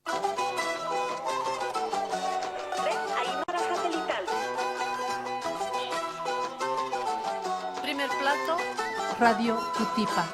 Aymara Satelital. Primer plato, Radio Cutipa.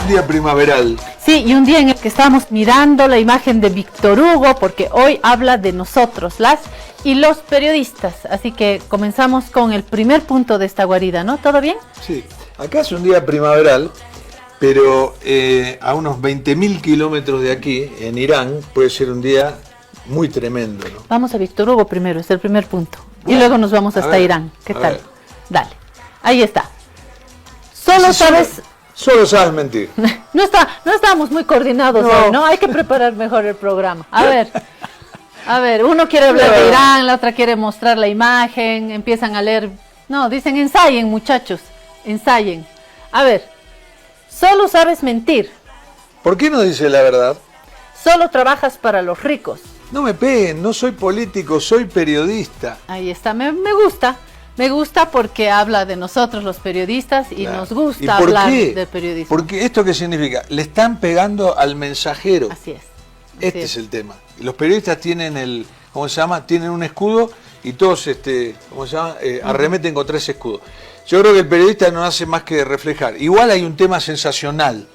Día primaveral. Sí, y un día en el que estamos mirando la imagen de Víctor Hugo, porque hoy habla de nosotros, las y los periodistas. Así que comenzamos con el primer punto de esta guarida, ¿no? ¿Todo bien? Sí, acá es un día primaveral, pero a unos 20.000 kilómetros de aquí, en Irán, puede ser un día muy tremendo, ¿no? Vamos a Víctor Hugo primero, es el primer punto. Y luego nos vamos hasta Irán. ¿Qué tal? Ver. Dale, ahí está. Solo sabes... Solo sabes mentir. No estábamos muy coordinados hoy, ¿no? Hay que preparar mejor el programa. A ver, uno quiere hablar de Irán, la otra quiere mostrar la imagen, empiezan a leer. No, dicen ensayen, muchachos, ensayen. A ver, solo sabes mentir. ¿Por qué no dice la verdad? Solo trabajas para los ricos. No me peguen, no soy político, soy periodista. Ahí está, me gusta. Me gusta porque habla de nosotros los periodistas y nos gusta hablar del periodismo. Porque ¿esto qué significa? Le están pegando al mensajero. Así es. Este es el tema. Los periodistas tienen ¿cómo se llama? Tienen un escudo y todos, ¿cómo se llama? Arremeten contra ese escudo. Yo creo que el periodista no hace más que reflejar. Igual hay un tema sensacional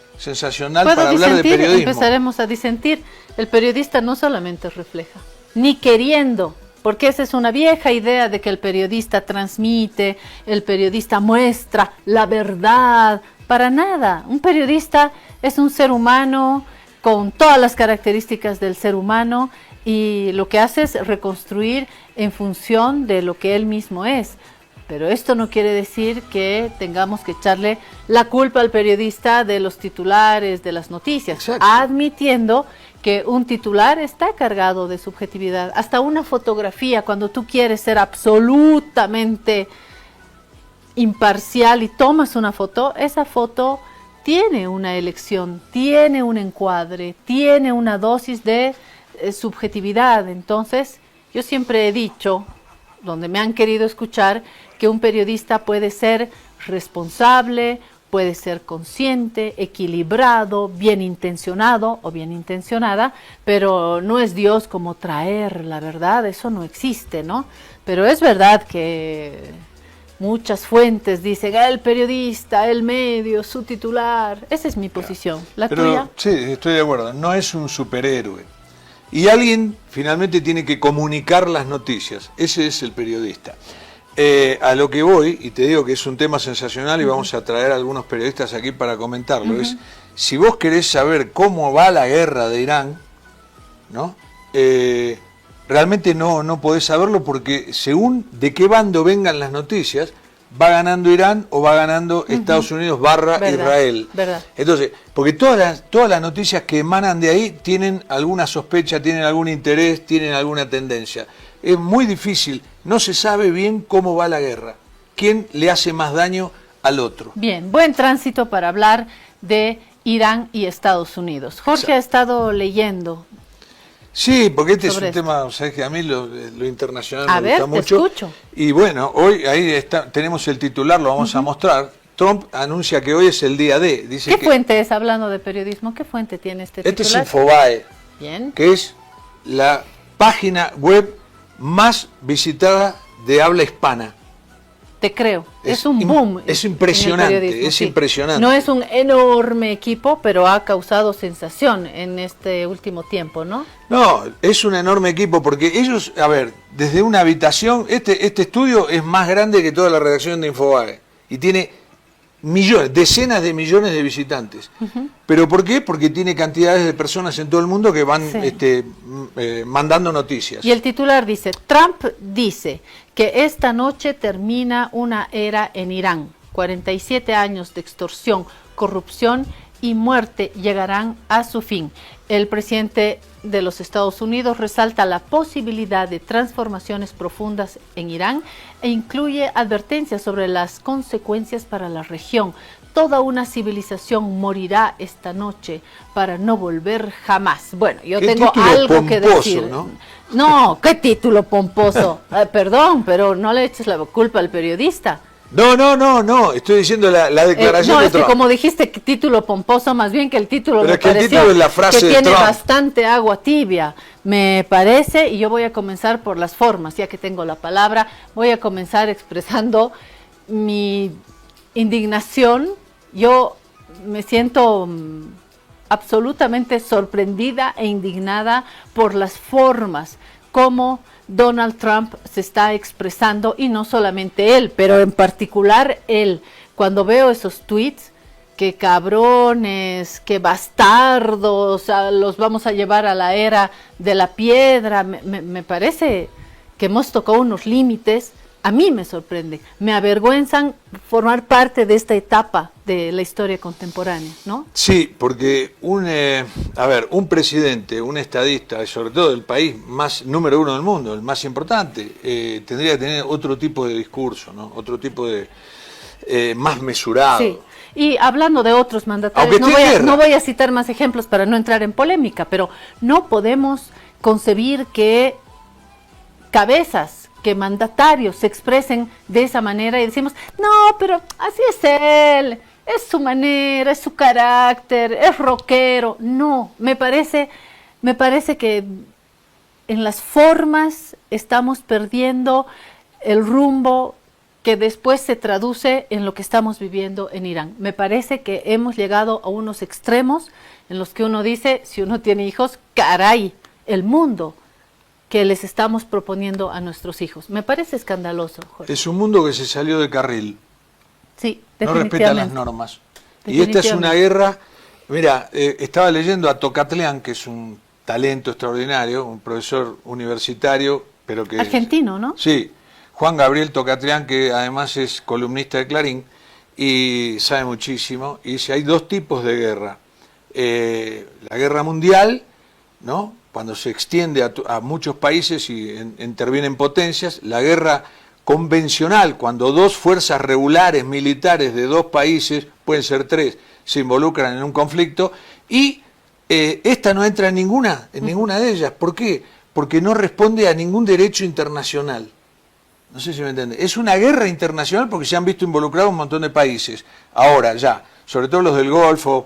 para hablar de periodismo. Empezaremos a disentir. El periodista no solamente refleja, ni queriendo. Porque esa es una vieja idea de que el periodista transmite, el periodista muestra la verdad. Para nada. Un periodista es un ser humano con todas las características del ser humano y lo que hace es reconstruir en función de lo que él mismo es. Pero esto no quiere decir que tengamos que echarle la culpa al periodista de los titulares, de las noticias, Exacto. Admitiendo que un titular está cargado de subjetividad. Hasta una fotografía, cuando tú quieres ser absolutamente imparcial y tomas una foto, esa foto tiene una elección, tiene un encuadre, tiene una dosis de subjetividad. Entonces, yo siempre he dicho, donde me han querido escuchar, que un periodista puede ser responsable, puede ser consciente, equilibrado, bien intencionado o bien intencionada, pero no es Dios como traer la verdad, eso no existe, ¿no? Pero es verdad que muchas fuentes dicen, el periodista, el medio, su titular, esa es mi posición. ¿La tuya? Sí, estoy de acuerdo, no es un superhéroe. Y alguien finalmente tiene que comunicar las noticias, ese es el periodista. A lo que voy, y te digo que es un tema sensacional y vamos a traer a algunos periodistas aquí para comentarlo, es si vos querés saber cómo va la guerra de Irán, ¿no? Realmente no podés saberlo porque según de qué bando vengan las noticias, va ganando Irán o va ganando Estados Unidos / Israel. Verdad. Entonces, porque todas las noticias que emanan de ahí tienen alguna sospecha, tienen algún interés, tienen alguna tendencia. Es muy difícil, no se sabe bien cómo va la guerra, quién le hace más daño al otro. Bien, buen tránsito para hablar de Irán y Estados Unidos. Jorge ha estado leyendo. Sí, porque este es un tema, sabes que a mí lo internacional me gusta mucho. Te escucho. Y bueno, hoy ahí está, tenemos el titular, lo vamos a mostrar. Trump anuncia que hoy es el día D. Dice ¿Qué fuente es, hablando de periodismo, qué fuente tiene este titular? Este es Infobae, Bien. que es la página web más visitada de habla hispana. Te creo, es un boom. Es impresionante, es impresionante. No es un enorme equipo, pero ha causado sensación en este último tiempo, ¿no? No, es un enorme equipo porque ellos, a ver, desde una habitación, este estudio es más grande que toda la redacción de Infobae y tiene millones, decenas de millones de visitantes. ¿Pero por qué? Porque tiene cantidades de personas en todo el mundo que van mandando noticias. Y el titular dice, Trump dice que esta noche termina una era en Irán. 47 años de extorsión, corrupción y muerte llegarán a su fin. El presidente de los Estados Unidos resalta la posibilidad de transformaciones profundas en Irán e incluye advertencias sobre las consecuencias para la región. Toda una civilización morirá esta noche para no volver jamás. Bueno, yo tengo algo que decir. No, qué título pomposo. Perdón, pero no le eches la culpa al periodista. No, estoy diciendo la declaración de Trump. Que como dijiste que título pomposo, más bien que el título pero me es que pareció el título es la frase que de tiene Trump. bastante agua tibia, me parece, y yo voy a comenzar por las formas, ya que tengo la palabra, voy a comenzar expresando mi indignación. Yo me siento absolutamente sorprendida e indignada por las formas como Donald Trump se está expresando, y no solamente él, pero en particular él. Cuando veo esos tweets, que cabrones, que bastardos, los vamos a llevar a la era de la piedra, me parece que hemos tocado unos límites. A mí me sorprende, me avergüenzan formar parte de esta etapa de la historia contemporánea, ¿no? Sí, porque un presidente, un estadista, y sobre todo el país más número uno del mundo, el más importante, tendría que tener otro tipo de discurso, ¿no? Otro tipo de más mesurado. Sí. Y hablando de otros mandatarios, no voy a citar más ejemplos para no entrar en polémica, pero no podemos concebir que cabezas, que mandatarios se expresen de esa manera y decimos, no, pero así es él, es su manera, es su carácter, es rockero. No, me parece que en las formas estamos perdiendo el rumbo que después se traduce en lo que estamos viviendo en Irán. Me parece que hemos llegado a unos extremos en los que uno dice, si uno tiene hijos, caray, el mundo que les estamos proponiendo a nuestros hijos. Me parece escandaloso, Jorge. Es un mundo que se salió de carril. Sí, no respeta las normas. Y esta es una guerra. Mira, estaba leyendo a Tocatlián, que es un talento extraordinario, un profesor universitario, pero que argentino, ¿no? Sí, Juan Gabriel Tocatlián, que además es columnista de Clarín y sabe muchísimo, y dice, hay dos tipos de guerra. La guerra mundial, ¿no?, cuando se extiende a muchos países y intervienen potencias, la guerra convencional, cuando dos fuerzas regulares militares de dos países, pueden ser tres, se involucran en un conflicto, y esta no entra en ninguna de ellas. ¿Por qué? Porque no responde a ningún derecho internacional. No sé si me entienden. Es una guerra internacional porque se han visto involucrados un montón de países. Ahora ya, sobre todo los del Golfo,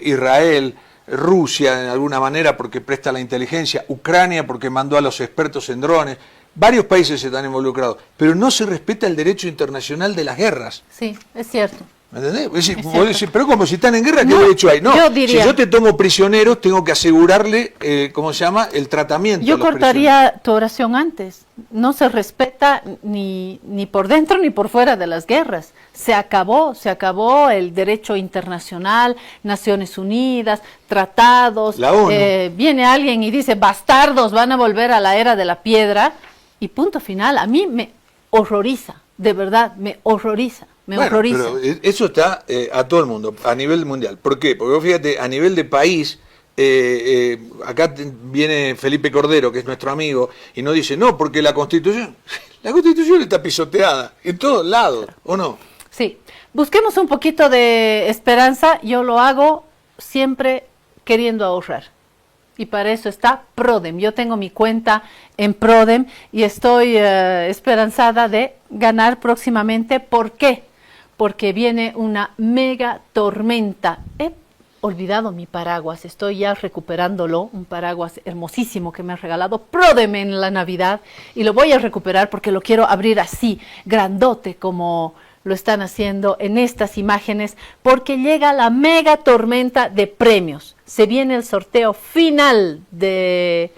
Israel, Rusia de alguna manera porque presta la inteligencia, Ucrania porque mandó a los expertos en drones, varios países están involucrados, pero no se respeta el derecho internacional de las guerras. Sí, es cierto. ¿Me entendés? Vos decís, pero como si están en guerra, ¿qué derecho hay? No, si yo te tomo prisioneros, tengo que asegurarle, ¿cómo se llama?, el tratamiento. Yo cortaría tu oración antes. No se respeta ni por dentro ni por fuera de las guerras. Se acabó el derecho internacional, Naciones Unidas, tratados. La ONU. Viene alguien y dice, bastardos, van a volver a la era de la piedra, y punto final. A mí me horroriza, de verdad, me horroriza. horroriza. Pero eso está a todo el mundo, a nivel mundial. ¿Por qué? Porque vos fíjate, a nivel de país, acá viene Felipe Cordero, que es nuestro amigo, y nos dice, no, porque la Constitución está pisoteada, en todos lados, ¿o no? Sí, busquemos un poquito de esperanza. Yo lo hago siempre queriendo ahorrar. Y para eso está Prodem. Yo tengo mi cuenta en Prodem y estoy esperanzada de ganar próximamente. ¿Por qué? Porque viene una mega tormenta. olvidado mi paraguas, estoy ya recuperándolo, un paraguas hermosísimo que me ha regalado Prodem en la Navidad, y lo voy a recuperar porque lo quiero abrir así, grandote, como lo están haciendo en estas imágenes, porque llega la mega tormenta de premios. Se viene el sorteo final del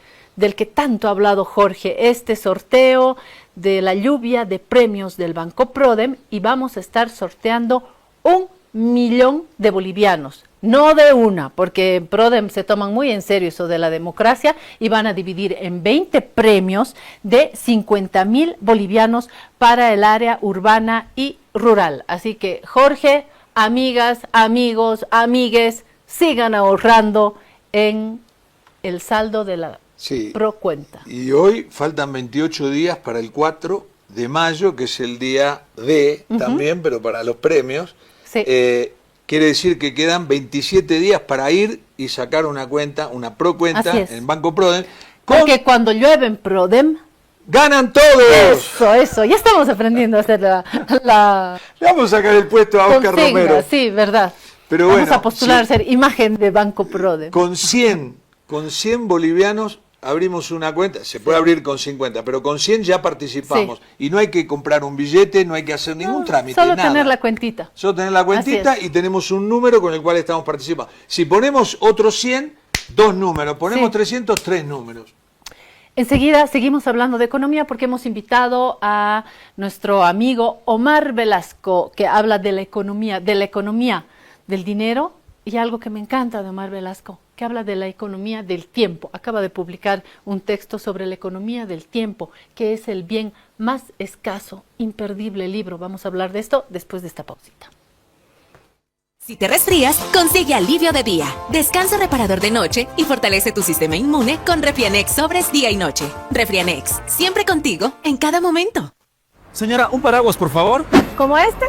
que tanto ha hablado Jorge, este sorteo de la lluvia de premios del Banco Prodem, y vamos a estar sorteando 1.000.000 de bolivianos, no de una, porque en Prodem se toman muy en serio eso de la democracia y van a dividir en 20 premios de 50.000 bolivianos para el área urbana y rural. Así que Jorge, amigas, amigos, amigues, sigan ahorrando en el saldo de la Procuenta. Y hoy faltan 28 días para el 4 de mayo, que es el día D también, pero para los premios. Sí. Quiere decir que quedan 27 días para ir y sacar una cuenta, una Procuenta en Banco Prodem. Porque cuando llueve en Prodem, ¡ganan todos! Eso, ya estamos aprendiendo a hacer la... Le vamos a sacar el puesto a Oscar Romero. Sí, verdad. Pero vamos bueno, a postular a ser imagen de Banco Prodem. Con 100 bolivianos abrimos una cuenta, se puede abrir con 50, pero con 100 ya participamos. Y no hay que comprar un billete, no hay que hacer ningún trámite, solo nada. tener la cuentita. Solo tener la cuentita y tenemos un número con el cual estamos participando. Si ponemos otros 100, 2 números. Ponemos 300, 3 números. Enseguida seguimos hablando de economía porque hemos invitado a nuestro amigo Omar Velasco, que habla de la economía del dinero, y algo que me encanta de Omar Velasco, que habla de la economía del tiempo. Acaba de publicar un texto sobre la economía del tiempo, que es el bien más escaso, imperdible libro. Vamos a hablar de esto después de esta pausita. Si te resfrías, consigue alivio de día, descanso reparador de noche y fortalece tu sistema inmune con Refrianex sobres día y noche. Refrianex, siempre contigo, en cada momento. Señora, un paraguas, por favor. ¿Como este?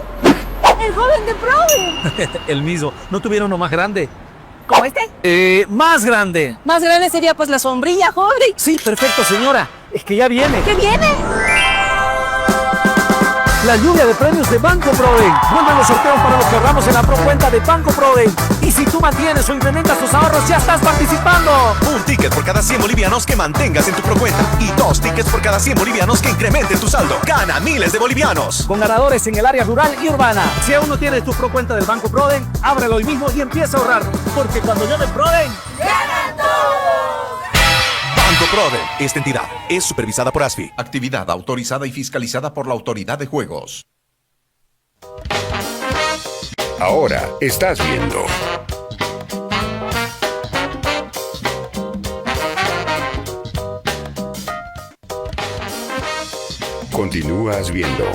El joven de Prodem. El mismo. ¿No tuvieron uno más grande? ¿Como este? Más grande. Más grande sería pues la sombrilla, joven. Sí, perfecto, señora. Es que ya viene. ¿Qué viene? La lluvia de premios de Banco Prodem. Vuelven los sorteos para los que ahorramos en la Procuenta de Banco Prodem. Y si tú mantienes o incrementas tus ahorros, ya estás participando. Un ticket por cada 100 bolivianos que mantengas en tu Procuenta. Y 2 tickets por cada 100 bolivianos que incrementen tu saldo. Gana miles de bolivianos. Con ganadores en el área rural y urbana. Si aún no tienes tu Procuenta del Banco Prodem, ábrelo hoy mismo y empieza a ahorrar. Porque cuando llueve Prodem, ¡ganan todos! Banco Prodem. Esta entidad es supervisada por ASFI. Actividad autorizada y fiscalizada por la Autoridad de Juegos. Ahora estás viendo. Continúas viendo.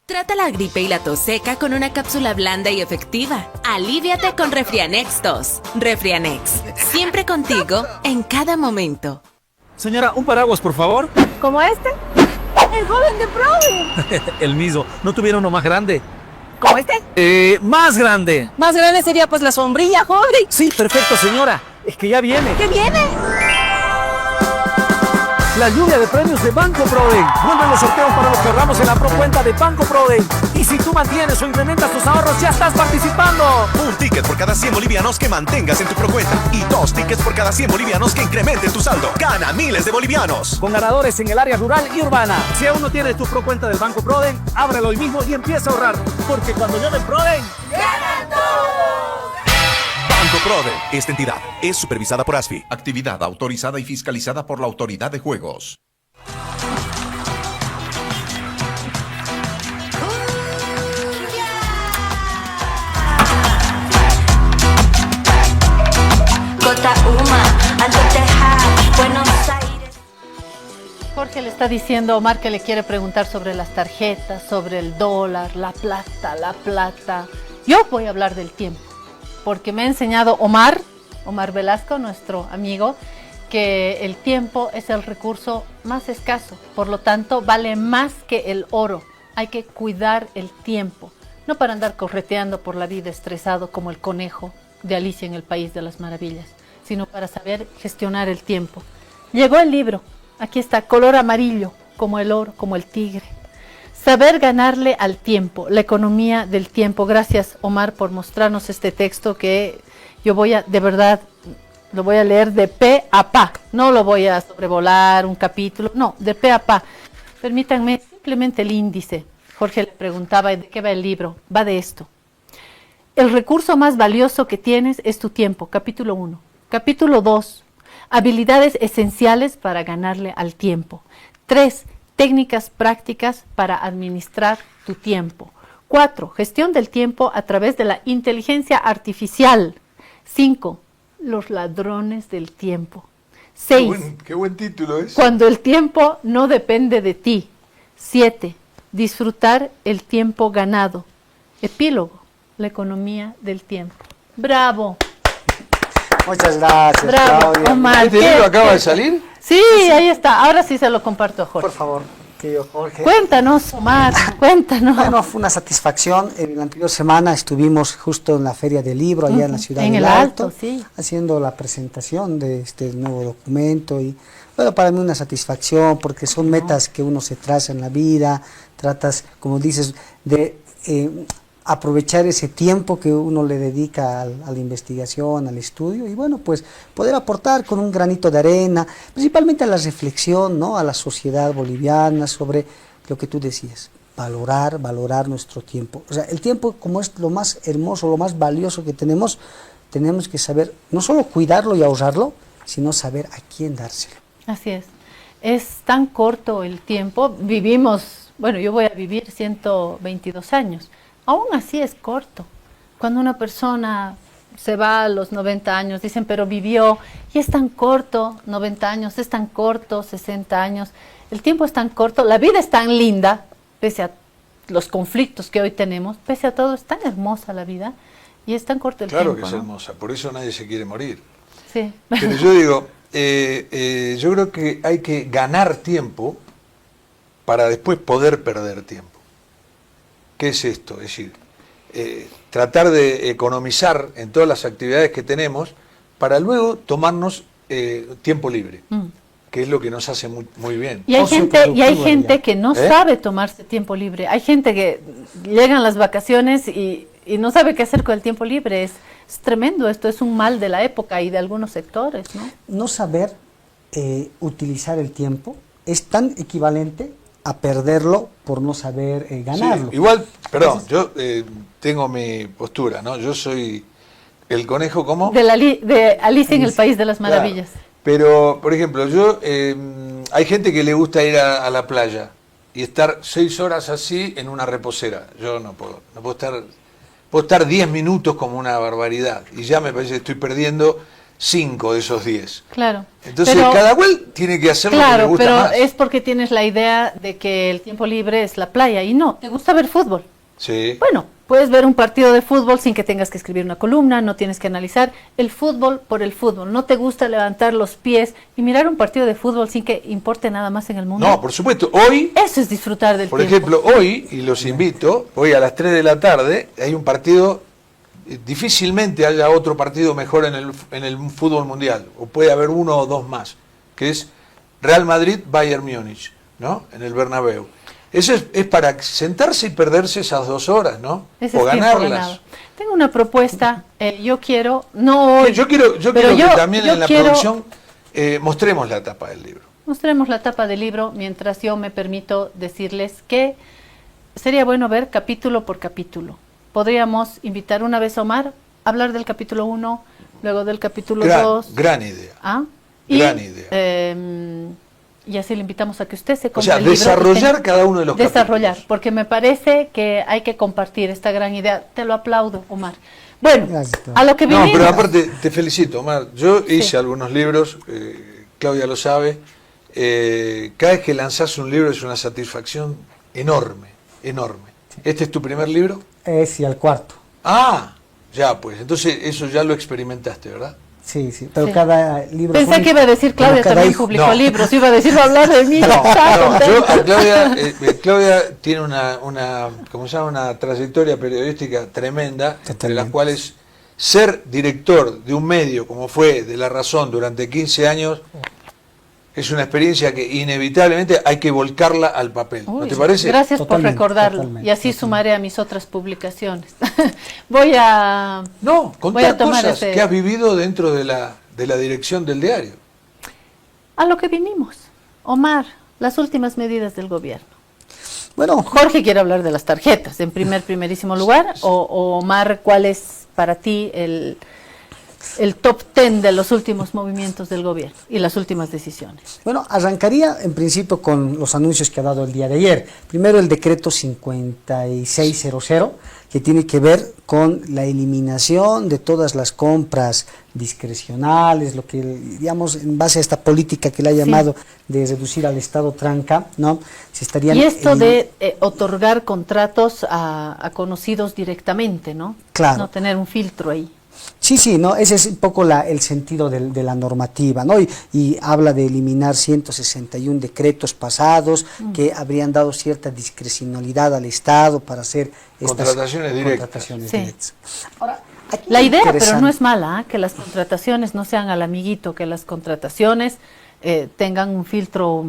Trata la gripe y la tos seca con una cápsula blanda y efectiva. Alíviate con Refrianex 2. Refrianex, siempre contigo, en cada momento. señora, un paraguas, por favor. ¿Como este? El joven de Prodem. El mismo. ¿No tuvieron uno más grande? ¿Como este? Más grande. Más grande sería pues la sombrilla, joven. Sí, perfecto, señora. Es que ya viene. ¿Qué viene? La lluvia de premios de Banco Prodem. Vuelven los sorteos para los que ahorramos en la Procuenta de Banco Prodem. Y si tú mantienes o incrementas tus ahorros, ya estás participando. Un ticket por cada 100 bolivianos que mantengas en tu Procuenta. Y 2 tickets por cada 100 bolivianos que incrementen tu saldo. Gana miles de bolivianos. Con ganadores en el área rural y urbana. Si aún no tienes tu Procuenta del Banco Prodem, ábrelo hoy mismo y empieza a ahorrar. Porque cuando llueve Prodem, ¡ganan todos! Banco Prodem. Esta entidad es supervisada por ASFI. Actividad autorizada y fiscalizada por la Autoridad de Juegos. Jorge le está diciendo a Omar que le quiere preguntar sobre las tarjetas, sobre el dólar, la plata. Yo voy a hablar del tiempo, porque me ha enseñado Omar Velasco, nuestro amigo, que el tiempo es el recurso más escaso, por lo tanto vale más que el oro. Hay que cuidar el tiempo, no para andar correteando por la vida estresado como el conejo de Alicia en el País de las Maravillas, sino para saber gestionar el tiempo. Llegó el libro, aquí está, color amarillo, como el oro, como el tigre. Saber ganarle al tiempo, la economía del tiempo. Gracias, Omar, por mostrarnos este texto que yo voy a, de verdad, lo voy a leer de pe a pa. No lo voy a sobrevolar un capítulo, no, de pe a pa. Permítanme simplemente el índice. Jorge le preguntaba, ¿de qué va el libro? Va de esto. El recurso más valioso que tienes es tu tiempo, capítulo 1. Capítulo 2, habilidades esenciales para ganarle al tiempo. 3, técnicas prácticas para administrar tu tiempo. 4, gestión del tiempo a través de la inteligencia artificial. 5, los ladrones del tiempo. 6, Qué buen título es. cuando el tiempo no depende de ti. 7, disfrutar el tiempo ganado. Epílogo, la economía del tiempo. ¡Bravo! Muchas gracias, ¡Bravo, Claudia. Omar! ¿Este libro acaba de salir? Sí, ahí está. Ahora sí se lo comparto a Jorge. Por favor, querido Jorge. Cuéntanos, Omar, cuéntanos. Bueno, fue una satisfacción. En la anterior semana estuvimos justo en la Feria del Libro, allá en la ciudad En del el Alto, sí. haciendo la presentación de este nuevo documento. Y bueno, para mí una satisfacción, porque son metas que uno se traza en la vida, tratas, como dices, de aprovechar ese tiempo que uno le dedica a la investigación, al estudio, y bueno, pues poder aportar con un granito de arena, principalmente a la reflexión, ¿no?, a la sociedad boliviana sobre lo que tú decías, valorar nuestro tiempo. O sea, el tiempo, como es lo más hermoso, lo más valioso que tenemos que saber no solo cuidarlo y ahorrarlo, sino saber a quién dárselo. Así es. Es tan corto el tiempo. Vivimos, bueno, yo voy a vivir 122 años. Aún así es corto. Cuando una persona se va a los 90 años, dicen, pero vivió, y es tan corto, 90 años, es tan corto, 60 años. El tiempo es tan corto, la vida es tan linda, pese a los conflictos que hoy tenemos, pese a todo, es tan hermosa la vida, y es tan corto el tiempo. Claro que es ¿no? hermosa, por eso nadie se quiere morir. Sí. Pero yo digo, yo creo que hay que ganar tiempo para después poder perder tiempo. ¿Qué es esto? Es decir, tratar de economizar en todas las actividades que tenemos para luego tomarnos tiempo libre, que es lo que nos hace muy bien. Y hay Ocio gente, productivo ya. que no sabe tomarse tiempo libre. Hay gente que llegan las vacaciones y no sabe qué hacer con el tiempo libre. Es tremendo, esto es un mal de la época y de algunos sectores, ¿no? No saber utilizar el tiempo es tan equivalente a perderlo por no saber ganarlo. Sí, igual, perdón, yo tengo mi postura, ¿no? Yo soy el conejo, ¿cómo? De Alicia en el País de las Maravillas. Claro. Pero, por ejemplo, yo hay gente que le gusta ir a la playa y estar 6 horas así en una reposera. Yo no puedo estar 10 minutos como una barbaridad y ya me parece que estoy perdiendo 5 de esos 10. Claro. Entonces, Pero- cada cual tiene que hacer lo que le Claro, gusta pero más. es porque tienes la idea de que el tiempo libre es la playa y no, te gusta ver fútbol. Sí. Bueno, puedes ver un partido de fútbol sin que tengas que escribir una columna, no tienes que analizar el fútbol por el fútbol. No te gusta levantar los pies y mirar un partido de fútbol sin que importe nada más en el mundo. No, por supuesto. Hoy, Eso es disfrutar del por tiempo. ejemplo, hoy, y los invito, hoy a las 3 de la tarde, hay un partido, difícilmente haya otro partido mejor en el fútbol mundial, o puede haber uno o dos más, que es Real Madrid-Bayern Múnich, ¿no? En el Bernabéu. Eso es para sentarse y perderse esas 2 horas, ¿no? Ese O es tiempo ganarlas. ganado. Tengo una propuesta, yo quiero, no hoy, Yo quiero pero que también yo en la quiero- producción mostremos la tapa del libro. Mostremos la tapa del libro mientras yo me permito decirles que sería bueno ver capítulo por capítulo. Podríamos invitar una vez a Omar a hablar del capítulo 1, luego del capítulo 2. Gran idea. ¿Ah? Gran idea. Y así le invitamos a que usted se O compre sea, el libro y desarrollar tenga- cada uno de los Desarrollar, capítulos. porque me parece que hay que compartir esta gran idea. Te lo aplaudo, Omar. Bueno, Gracias, Claudia. a lo que No, vinimos. pero aparte, te felicito, Omar. Yo hice Sí. algunos libros, Claudia lo sabe. Cada vez que lanzás un libro es una satisfacción enorme, enorme. ¿Este es tu primer libro? Sí, al cuarto. Ah, ya, pues. Entonces eso ya lo experimentaste, ¿verdad? Sí, sí, pero Sí. cada libro... Pensé son- que iba a decir pero Claudia cada también hijo- publicó No. libros, iba a decir, va a hablar de mí. No, Está no, contenta. yo a Claudia tiene una, ¿cómo se llama? Una trayectoria periodística tremenda, entre las Totalmente. cuales ser director de un medio como fue De La Razón durante 15 años es una experiencia que inevitablemente hay que volcarla al papel. ¿No Uy, te parece? Gracias Totalmente, por recordarlo. totalmente, Y así totalmente. sumaré a mis otras publicaciones. Voy a... No, voy contar a tomar cosas ese- que has vivido dentro de la dirección del diario. A lo que vinimos. Omar, las últimas medidas del gobierno. Bueno, Jorge quiere hablar de las tarjetas en primerísimo lugar. O Omar, ¿cuál es para ti el top 10 de los últimos movimientos del gobierno y las últimas decisiones? Bueno, arrancaría en principio con los anuncios que ha dado el día de ayer. Primero el decreto 5600, que tiene que ver con la eliminación de todas las compras discrecionales, lo que, digamos, en base a esta política que le ha llamado de reducir al Estado tranca, ¿no? Se estarían Y esto de otorgar contratos a conocidos directamente, ¿no? Claro. No tener un filtro ahí. Sí, no, ese es un poco el sentido de la normativa, ¿no? Y habla de eliminar 161 decretos pasados que habrían dado cierta discrecionalidad al Estado para hacer estas Contrataciones directas. contrataciones Sí. directas. Ahora, aquí La lo idea, pero interesante- no es mala, ¿ah? Que las contrataciones no sean al amiguito, que las contrataciones tengan un filtro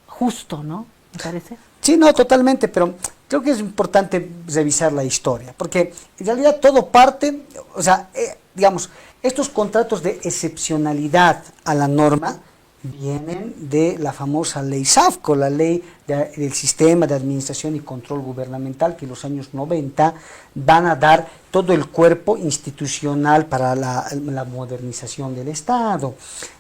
justo, ¿no? ¿Me parece? Sí, no, totalmente, pero creo que es importante revisar la historia, porque en realidad todo parte, o sea, digamos, estos contratos de excepcionalidad a la norma vienen de la famosa ley SAFCO, la ley del Sistema de Administración y Control Gubernamental, que en los años 90 van a dar todo el cuerpo institucional para la modernización del Estado.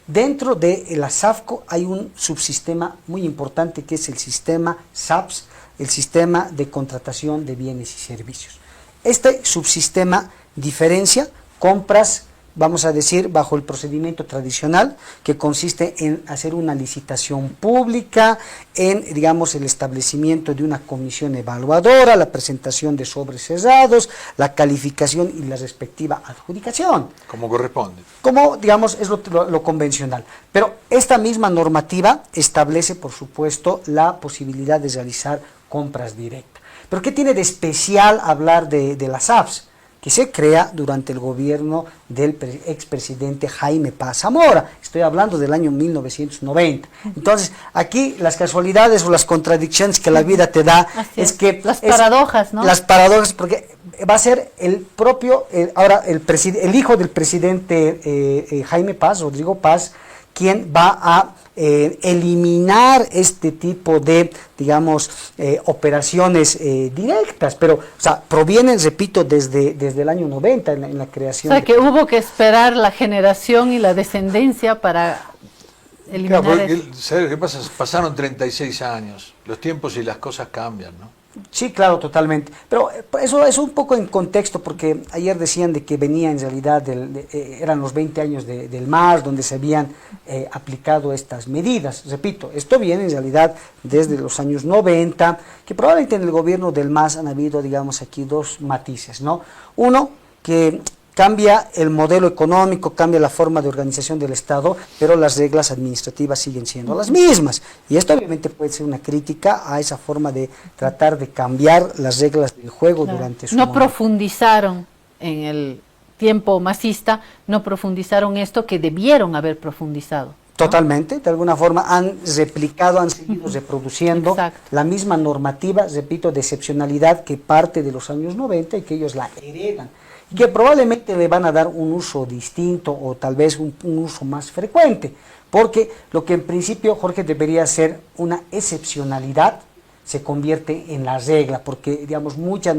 Dentro de la SAFCO hay un subsistema muy importante que es el sistema SAPS, el Sistema de Contratación de Bienes y Servicios. Este subsistema diferencia compras, vamos a decir, bajo el procedimiento tradicional, que consiste en hacer una licitación pública, en, digamos, el establecimiento de una comisión evaluadora, la presentación de sobres cerrados, la calificación y la respectiva adjudicación, Como corresponde. como, digamos, es lo convencional. Pero esta misma normativa establece, por supuesto, la posibilidad de realizar compras directas. ¿Pero qué tiene de especial hablar de las apps? Que se crea durante el gobierno del expresidente Jaime Paz Zamora. Estoy hablando del año 1990. Entonces, aquí las casualidades o las contradicciones que la vida te da Así es es. que... Las paradojas, ¿no? Las paradojas, porque va a ser el propio, ahora el hijo del presidente Jaime Paz, Rodrigo Paz, quien va a eliminar este tipo de, digamos, operaciones directas, pero, o sea, provienen, repito, desde el año 90 en la O creación. sea, que hubo que esperar la generación y la descendencia para eliminar Claro, porque, eso. ¿sabes qué pasa? Pasaron 36 años, los tiempos y las cosas cambian, ¿no? Sí, claro, totalmente. Pero eso es un poco en contexto, porque ayer decían de que venía en realidad, eran los 20 años del MAS, donde se habían aplicado estas medidas. Repito, esto viene en realidad desde los años 90, que probablemente en el gobierno del MAS han habido, digamos, aquí dos matices, ¿no? Uno, que cambia el modelo económico, cambia la forma de organización del Estado, pero las reglas administrativas siguen siendo las mismas. Y esto obviamente puede ser una crítica a esa forma de tratar de cambiar las reglas del juego Claro. durante su No momento. profundizaron en el tiempo masista, no profundizaron esto que debieron haber profundizado. Totalmente, de alguna forma han replicado, han seguido reproduciendo Exacto. la misma normativa, repito, de excepcionalidad que parte de los años 90 y que ellos la heredan. Y que probablemente le van a dar un uso distinto o tal vez un uso más frecuente, porque lo que en principio, Jorge, debería ser una excepcionalidad se convierte en la regla, porque digamos muchos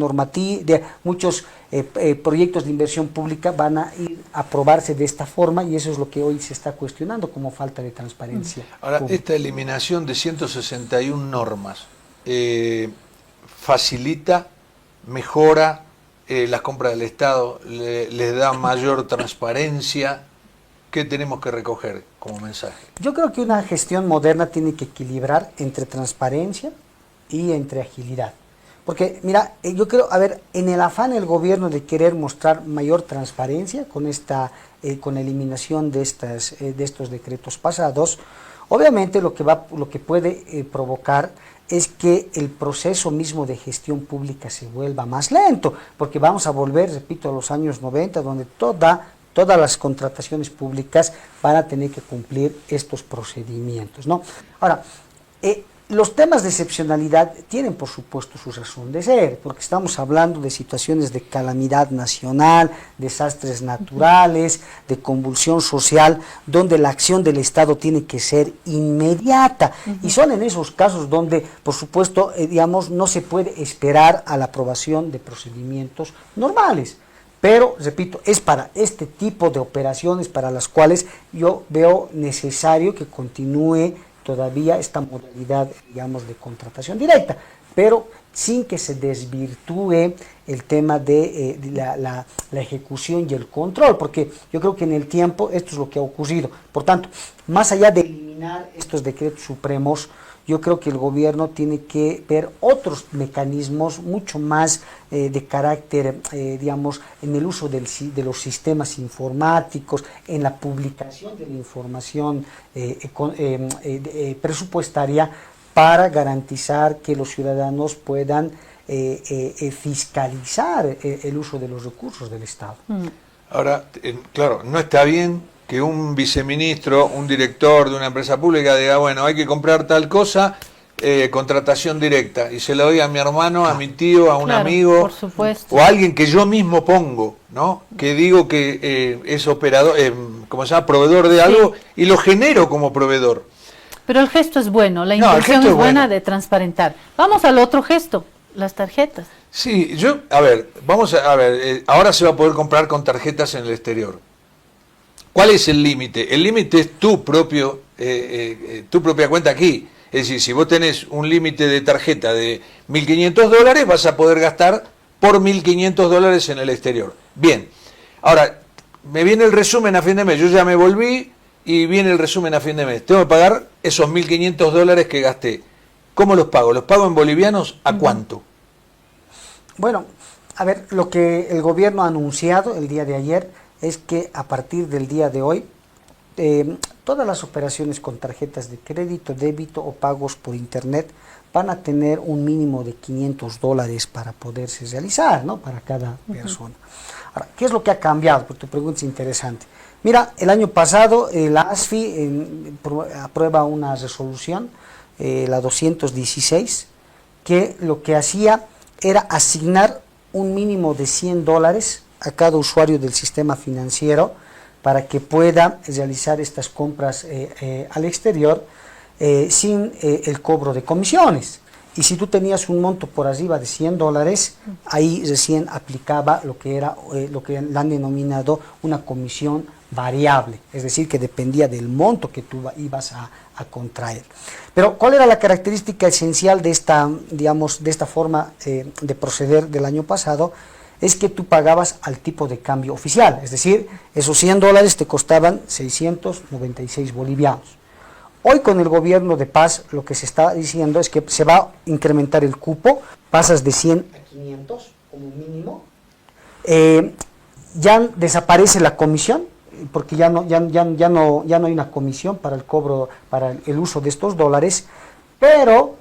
proyectos de inversión pública van a ir a aprobarse de esta forma y eso es lo que hoy se está cuestionando como falta de transparencia. Ahora, pública. esta eliminación de 161 normas facilita, mejora las compras del Estado, les da mayor transparencia. ¿Qué tenemos que recoger como mensaje? Yo creo que una gestión moderna tiene que equilibrar entre transparencia y entre agilidad. Porque, mira, yo creo, a ver, en el afán del gobierno de querer mostrar mayor transparencia con con la eliminación de estos decretos pasados, obviamente lo que puede provocar es que el proceso mismo de gestión pública se vuelva más lento, porque vamos a volver, repito, a los años 90, donde toda todas las contrataciones públicas van a tener que cumplir estos procedimientos, ¿no? Ahora, los temas de excepcionalidad tienen, por supuesto, su razón de ser, porque estamos hablando de situaciones de calamidad nacional, desastres naturales, de convulsión social, donde la acción del Estado tiene que ser inmediata. Y son en esos casos donde, por supuesto, digamos, no se puede esperar a la aprobación de procedimientos normales. Pero, repito, es para este tipo de operaciones para las cuales yo veo necesario que continúe todavía esta modalidad, digamos, de contratación directa, pero sin que se desvirtúe el tema de la ejecución y el control, porque yo creo que en el tiempo esto es lo que ha ocurrido. Por tanto, más allá de eliminar estos decretos supremos, yo creo que el gobierno tiene que ver otros mecanismos mucho más de carácter, digamos, en el uso de los sistemas informáticos, en la publicación de la información presupuestaria para garantizar que los ciudadanos puedan fiscalizar el uso de los recursos del Estado. Ahora, claro, no está bien que un viceministro, un director de una empresa pública diga, bueno, hay que comprar tal cosa, contratación directa, y se lo doy a mi hermano, a mi tío, a un amigo, por supuesto, o a alguien que yo mismo pongo, ¿no? Que digo que es operador, ¿cómo se llama? Proveedor de algo, y lo genero como proveedor. Pero el gesto es bueno, la intención es buena de transparentar. Vamos al otro gesto, las tarjetas. Sí, vamos a ver, ahora se va a poder comprar con tarjetas en el exterior. ¿Cuál es el límite? El límite es tu propia cuenta aquí. Es decir, si vos tenés un límite de tarjeta de $1.500, vas a poder gastar por $1.500 en el exterior. Bien, ahora, me viene el resumen a fin de mes, yo ya me volví y viene el resumen a fin de mes. Tengo que pagar esos $1.500 que gasté. ¿Cómo los pago? ¿Los pago en bolivianos? ¿A cuánto? Bueno, a ver, lo que el gobierno ha anunciado el día de ayer es que a partir del día de hoy, todas las operaciones con tarjetas de crédito, débito o pagos por internet van a tener un mínimo de $500 para poderse realizar, ¿no? Para cada persona. Ahora, ¿qué es lo que ha cambiado? Porque tu pregunta es interesante. Mira, el año pasado la ASFI aprueba una resolución, la 216, que lo que hacía era asignar un mínimo de $100 a cada usuario del sistema financiero para que pueda realizar estas compras al exterior sin el cobro de comisiones. Y si tú tenías un monto por arriba de $100, ahí recién aplicaba lo que era lo que le han denominado una comisión variable, es decir, que dependía del monto que tú ibas a contraer. Pero ¿cuál era la característica esencial de esta, digamos, de esta forma de proceder del año pasado? Es que tú pagabas al tipo de cambio oficial, es decir, esos $100 te costaban 696 bolivianos. Hoy con el gobierno de Paz lo que se está diciendo es que se va a incrementar el cupo, pasas de 100 a 500 como mínimo, ya desaparece la comisión, porque ya no hay una comisión para el cobro, para el uso de estos dólares, pero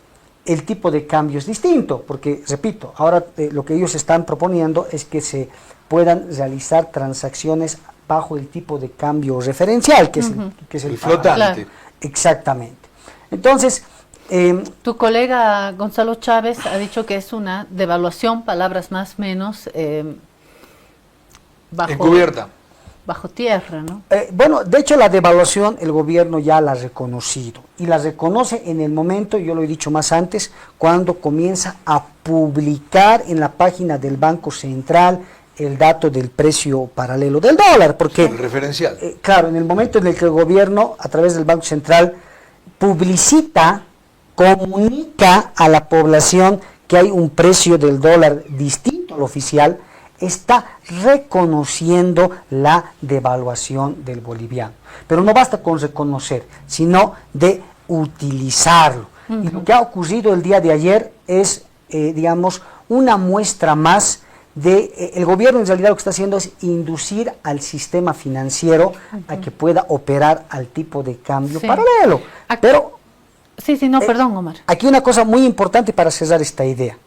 el tipo de cambio es distinto, porque, repito, ahora lo que ellos están proponiendo es que se puedan realizar transacciones bajo el tipo de cambio referencial, que es el flotante. Claro. Exactamente. Entonces, tu colega Gonzalo Chávez ha dicho que es una devaluación, palabras más menos, encubierta. Bajo tierra, ¿no? Bueno, de hecho la devaluación el gobierno ya la ha reconocido y la reconoce en el momento, yo lo he dicho más antes, cuando comienza a publicar en la página del Banco Central el dato del precio paralelo del dólar, porque el referencial. Claro, en el momento en el que el gobierno a través del Banco Central publicita, comunica a la población que hay un precio del dólar distinto al oficial, está reconociendo la devaluación del boliviano. Pero no basta con reconocer, sino de utilizarlo. Y lo que ha ocurrido el día de ayer es, digamos, una muestra más de el gobierno. En realidad lo que está haciendo es inducir al sistema financiero a que pueda operar al tipo de cambio paralelo. Pero perdón, Omar. Aquí una cosa muy importante para cerrar esta idea.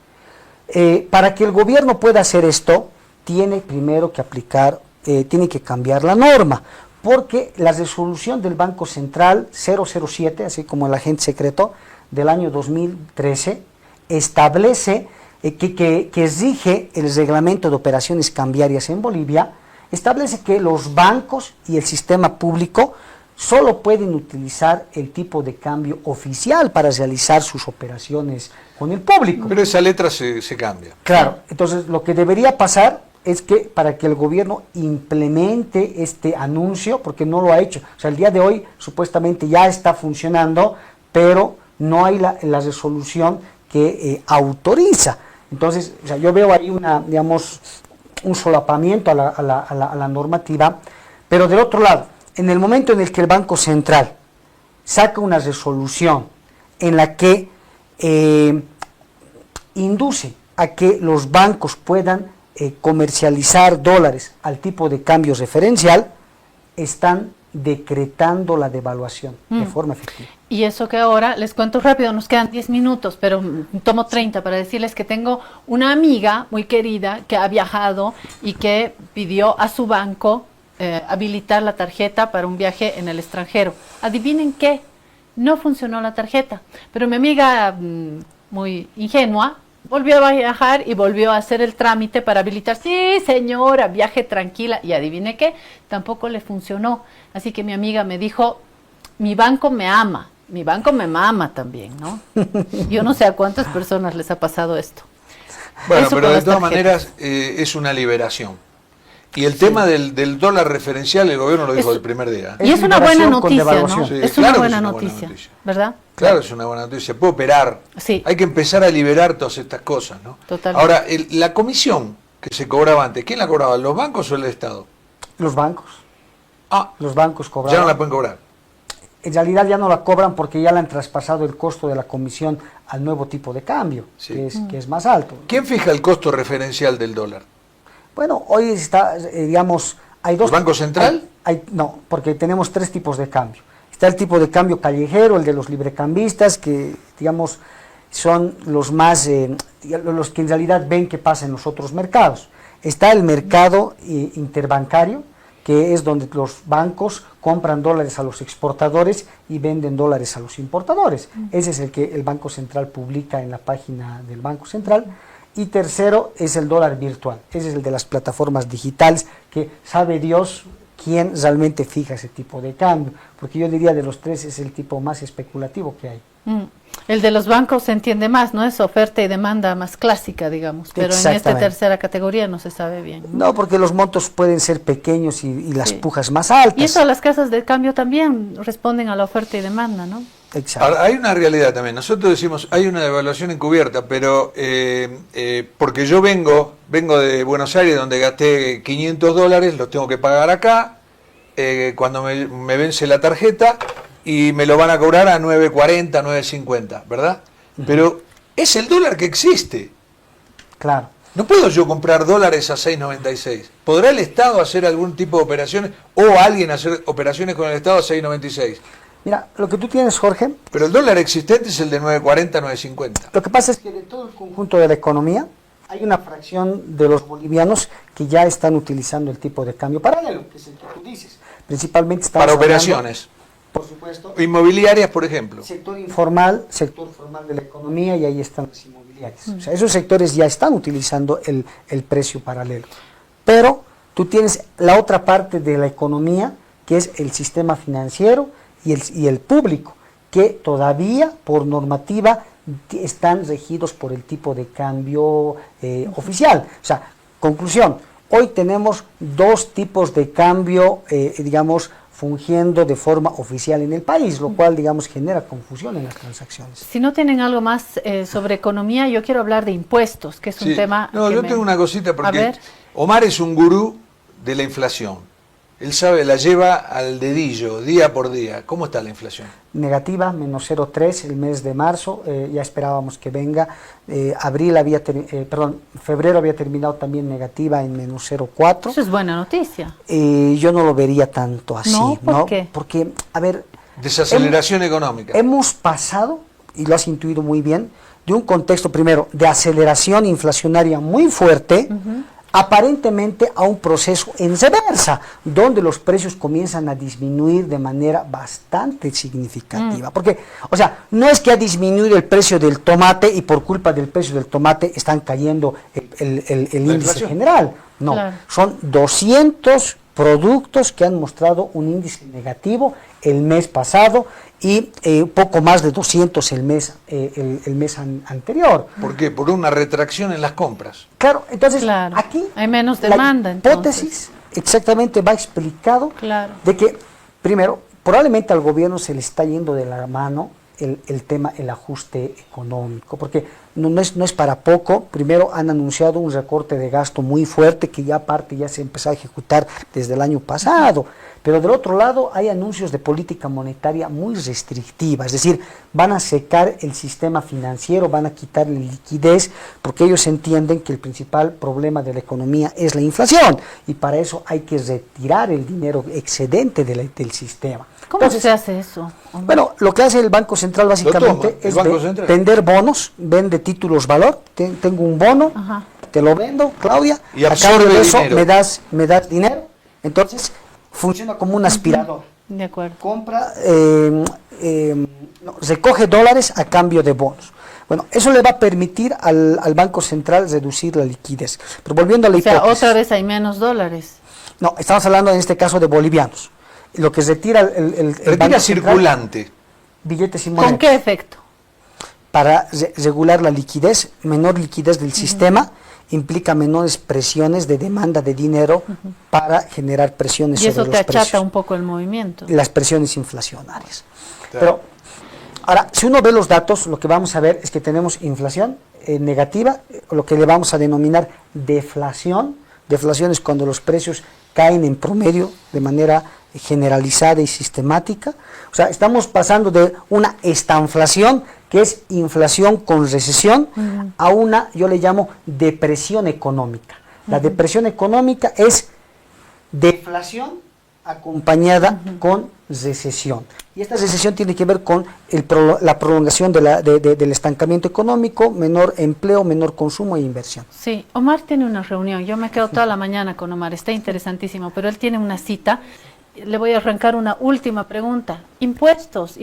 Para que el gobierno pueda hacer esto, tiene primero que aplicar tiene que cambiar la norma, porque la resolución del Banco Central 007, así como el agente secreto del año 2013, establece que rige el reglamento de operaciones cambiarias en Bolivia, establece que los bancos y el sistema público solo pueden utilizar el tipo de cambio oficial para realizar sus operaciones con el público. Pero esa letra se cambia. Claro, entonces lo que debería pasar es que para que el gobierno implemente este anuncio, porque no lo ha hecho, o sea, el día de hoy supuestamente ya está funcionando, pero no hay la resolución que autoriza. Entonces, o sea, yo veo ahí un solapamiento a la normativa, pero del otro lado, en el momento en el que el Banco Central saca una resolución en la que induce a que los bancos puedan comercializar dólares al tipo de cambio referencial, están decretando la devaluación de forma efectiva. Y eso que ahora, les cuento rápido, nos quedan 10 minutos, pero tomo 30 para decirles que tengo una amiga muy querida que ha viajado y que pidió a su banco habilitar la tarjeta para un viaje en el extranjero. Adivinen qué, no funcionó la tarjeta, pero mi amiga muy ingenua volvió a viajar y volvió a hacer el trámite para habilitar. Sí, señora, viaje tranquila. Y adivine qué, tampoco le funcionó. Así que mi amiga me dijo, mi banco me ama, mi banco me mama también, ¿no? Yo no sé a cuántas personas les ha pasado esto. Bueno, Eso pero con de las todas tarjetas. maneras es una liberación. Y el tema del dólar referencial, el gobierno lo dijo el primer día. Y es una buena liberación con noticia, ¿no? devaluación. Sí, Es claro una que buena es una buena noticia, noticia. ¿verdad? Claro, es una buena noticia. Puede operar. Sí. Hay que empezar a liberar todas estas cosas, ¿no? Totalmente. Ahora, la comisión que se cobraba antes, ¿quién la cobraba? ¿Los bancos o el Estado? Los bancos. Ah, Los bancos cobraban. ya no la pueden cobrar. En realidad ya no la cobran porque ya le han traspasado el costo de la comisión al nuevo tipo de cambio, Sí. que es más alto. ¿Quién fija el costo referencial del dólar? Bueno, hoy está, digamos, hay dos... ¿El Banco Central? No, porque tenemos tres tipos de cambio. Está el tipo de cambio callejero, el de los librecambistas, que, digamos, son los más, los que en realidad ven qué pasa en los otros mercados. Está el mercado interbancario, que es donde los bancos compran dólares a los exportadores y venden dólares a los importadores. Ese es el que el Banco Central publica en la página del Banco Central. Y tercero es el dólar virtual. Ese es el de las plataformas digitales, que sabe Dios quién realmente fija ese tipo de cambio, porque yo diría de los tres es el tipo más especulativo que hay. El de los bancos se entiende más, ¿no? Es oferta y demanda más clásica, digamos, pero en esta Exactamente. tercera categoría no se sabe bien. No, porque los montos pueden ser pequeños y las Sí. pujas más altas. Y eso las casas de cambio también responden a la oferta y demanda, ¿no? Exacto. Ahora, hay una realidad también. Nosotros decimos, hay una devaluación encubierta, pero porque yo vengo de Buenos Aires, donde gasté $500, los tengo que pagar acá, cuando me vence la tarjeta, y me lo van a cobrar a 9.40, 9.50, ¿verdad? Pero es el dólar que existe. Claro. No puedo yo comprar dólares a 6.96. ¿Podrá el Estado hacer algún tipo de operaciones o alguien hacer operaciones con el Estado a 6.96? Mira, lo que tú tienes, Jorge, Pero el dólar existente es el de 9.40, 9.50. lo que pasa es que de todo el conjunto de la economía hay una fracción de los bolivianos que ya están utilizando el tipo de cambio paralelo, que es el que tú dices. Principalmente estamos Para hablando, operaciones. por supuesto, Inmobiliarias, por ejemplo. sector informal, sector formal de la economía, y ahí están las inmobiliarias. O sea, esos sectores ya están utilizando el precio paralelo. Pero tú tienes la otra parte de la economía, que es el sistema financiero y el público, que todavía por normativa están regidos por el tipo de cambio oficial. O sea, conclusión, hoy tenemos dos tipos de cambio, digamos, fungiendo de forma oficial en el país, lo cual, digamos, genera confusión en las transacciones. Si no tienen algo más sobre economía, yo quiero hablar de impuestos, que es un Sí. tema... No, que yo me- tengo una cosita A porque ver. Omar es un gurú de la inflación. Él sabe, la lleva al dedillo, día por día. ¿Cómo está la inflación? Negativa, menos 0,3 el mes de marzo, ya esperábamos que venga. Febrero había terminado también negativa en menos 0,4. Eso es buena noticia. Yo no lo vería tanto así, No, ¿por qué? Porque, a ver, Desaceleración económica. hemos pasado, y lo has intuido muy bien, de un contexto primero de aceleración inflacionaria muy fuerte aparentemente a un proceso en reversa, donde los precios comienzan a disminuir de manera bastante significativa. Porque, o sea, no es que ha disminuido el precio del tomate y por culpa del precio del tomate están cayendo el índice inflación general. No, Claro. son 200 productos que han mostrado un índice negativo el mes pasado y poco más de 200 el mes anterior. ¿Por qué? Por una retracción en las compras. Claro, entonces Claro. aquí Hay menos demanda, la hipótesis exactamente va explicado Claro. de que, primero, probablemente al gobierno se le está yendo de la mano el tema, el ajuste económico, porque no es para poco. Primero han anunciado un recorte de gasto muy fuerte que ya aparte ya se empezó a ejecutar desde el año pasado, pero del otro lado hay anuncios de política monetaria muy restrictiva, es decir, van a secar el sistema financiero, van a quitarle liquidez, porque ellos entienden que el principal problema de la economía es la inflación, y para eso hay que retirar el dinero excedente del sistema. ¿Cómo Entonces, se hace eso? bueno, lo que hace el Banco Central básicamente el es Banco Central. vender bonos, vende títulos valor. Tengo un bono, Ajá. te lo vendo, Claudia, Y a absorbe cambio de eso dinero. me das dinero. Entonces funciona como un aspirador. De acuerdo. Compra, recoge dólares a cambio de bonos. Bueno, eso le va a permitir al Banco Central reducir la liquidez. Pero volviendo a la O sea, hipótesis. otra vez hay menos dólares. No, estamos hablando en este caso de bolivianos. Lo que retira el Retira Banco Central, circulante. billetes y ¿Con monedas. qué efecto? Para regular la liquidez, menor liquidez del sistema implica menores presiones de demanda de dinero para generar presiones Y eso sobre te los achata precios, un poco el movimiento. las presiones inflacionarias. Claro. Pero ahora, si uno ve los datos, lo que vamos a ver es que tenemos inflación negativa, lo que le vamos a denominar deflación. Deflación es cuando los precios caen en promedio de manera generalizada y sistemática. O sea, estamos pasando de una estanflación, que es inflación con recesión, a una, yo le llamo, depresión económica. La depresión económica es deflación acompañada con recesión. Y esta recesión tiene que ver con la prolongación del estancamiento económico, menor empleo, menor consumo e inversión. Sí, Omar tiene una reunión. Yo me quedo toda la mañana con Omar. Está interesantísimo, pero él tiene una cita. Le voy a arrancar una última pregunta. Impuestos.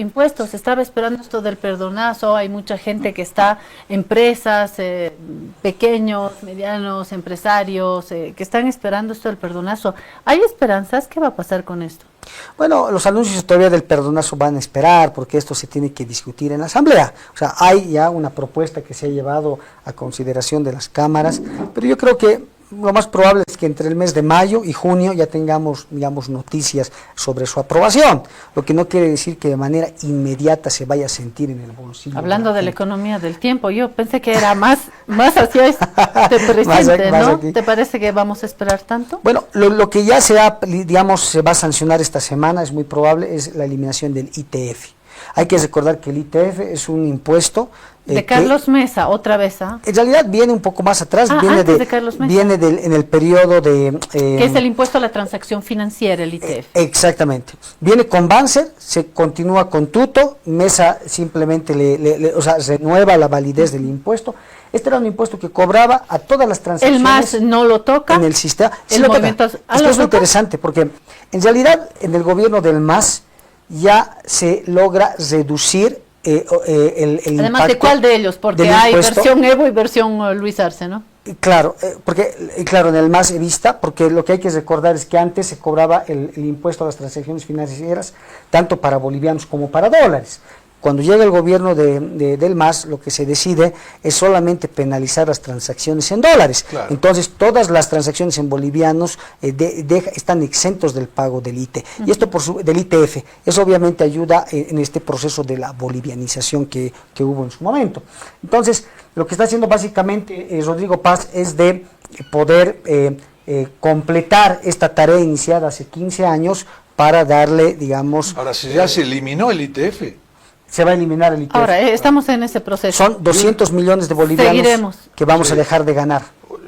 Estaba esperando esto del perdonazo. Hay mucha gente que está, empresas, pequeños, medianos, empresarios, que están esperando esto del perdonazo. ¿Hay esperanzas? ¿Qué va a pasar con esto? Bueno, los anuncios todavía del perdonazo van a esperar porque esto se tiene que discutir en la Asamblea. O sea, hay ya una propuesta que se ha llevado a consideración de las cámaras, pero yo creo que lo más probable es que entre el mes de mayo y junio ya tengamos, digamos, noticias sobre su aprobación, lo que no quiere decir que de manera inmediata se vaya a sentir en el bolsillo. Hablando de la gente. economía del tiempo, yo pensé que era más hacia este presente, más ¿no? aquí. ¿Te parece que vamos a esperar tanto? Bueno, lo que ya se va a sancionar esta semana, es muy probable, es la eliminación del ITF. Hay que recordar que el ITF es un impuesto De Carlos Mesa, otra vez, ¿ah? en realidad viene un poco más atrás, viene antes de Carlos Mesa. viene en el periodo de... Que es el impuesto a la transacción financiera, el ITF. Exactamente. Viene con Banzer, se continúa con Tuto, Mesa simplemente o sea, renueva la validez del impuesto. Este era un impuesto que cobraba a todas las transacciones. El MAS no lo toca. En el sistema. Sí El lo toca. movimiento- Es ¿Ah, que lo es muy toca? interesante porque en realidad en el gobierno del MAS ya se logra reducir el Además, ¿de impacto cuál de ellos? Porque del hay impuesto. versión Evo y versión Luis Arce, ¿no? Claro, claro, en el MAS Evista, porque lo que hay que recordar es que antes se cobraba el impuesto a las transacciones financieras tanto para bolivianos como para dólares. Cuando llega el gobierno del MAS, lo que se decide es solamente penalizar las transacciones en dólares. Claro. Entonces, todas las transacciones en bolivianos están exentos del pago del ITE. Y esto del ITF. Eso obviamente ayuda en este proceso de la bolivianización que hubo en su momento. Entonces, lo que está haciendo básicamente Rodrigo Paz es de poder completar esta tarea iniciada hace 15 años para darle, digamos... Ahora, si ya se eliminó el ITF. Se va a eliminar el ITF. Ahora, estamos en ese proceso. Son 200 millones de bolivianos Seguiremos. que vamos Sí. a dejar de ganar.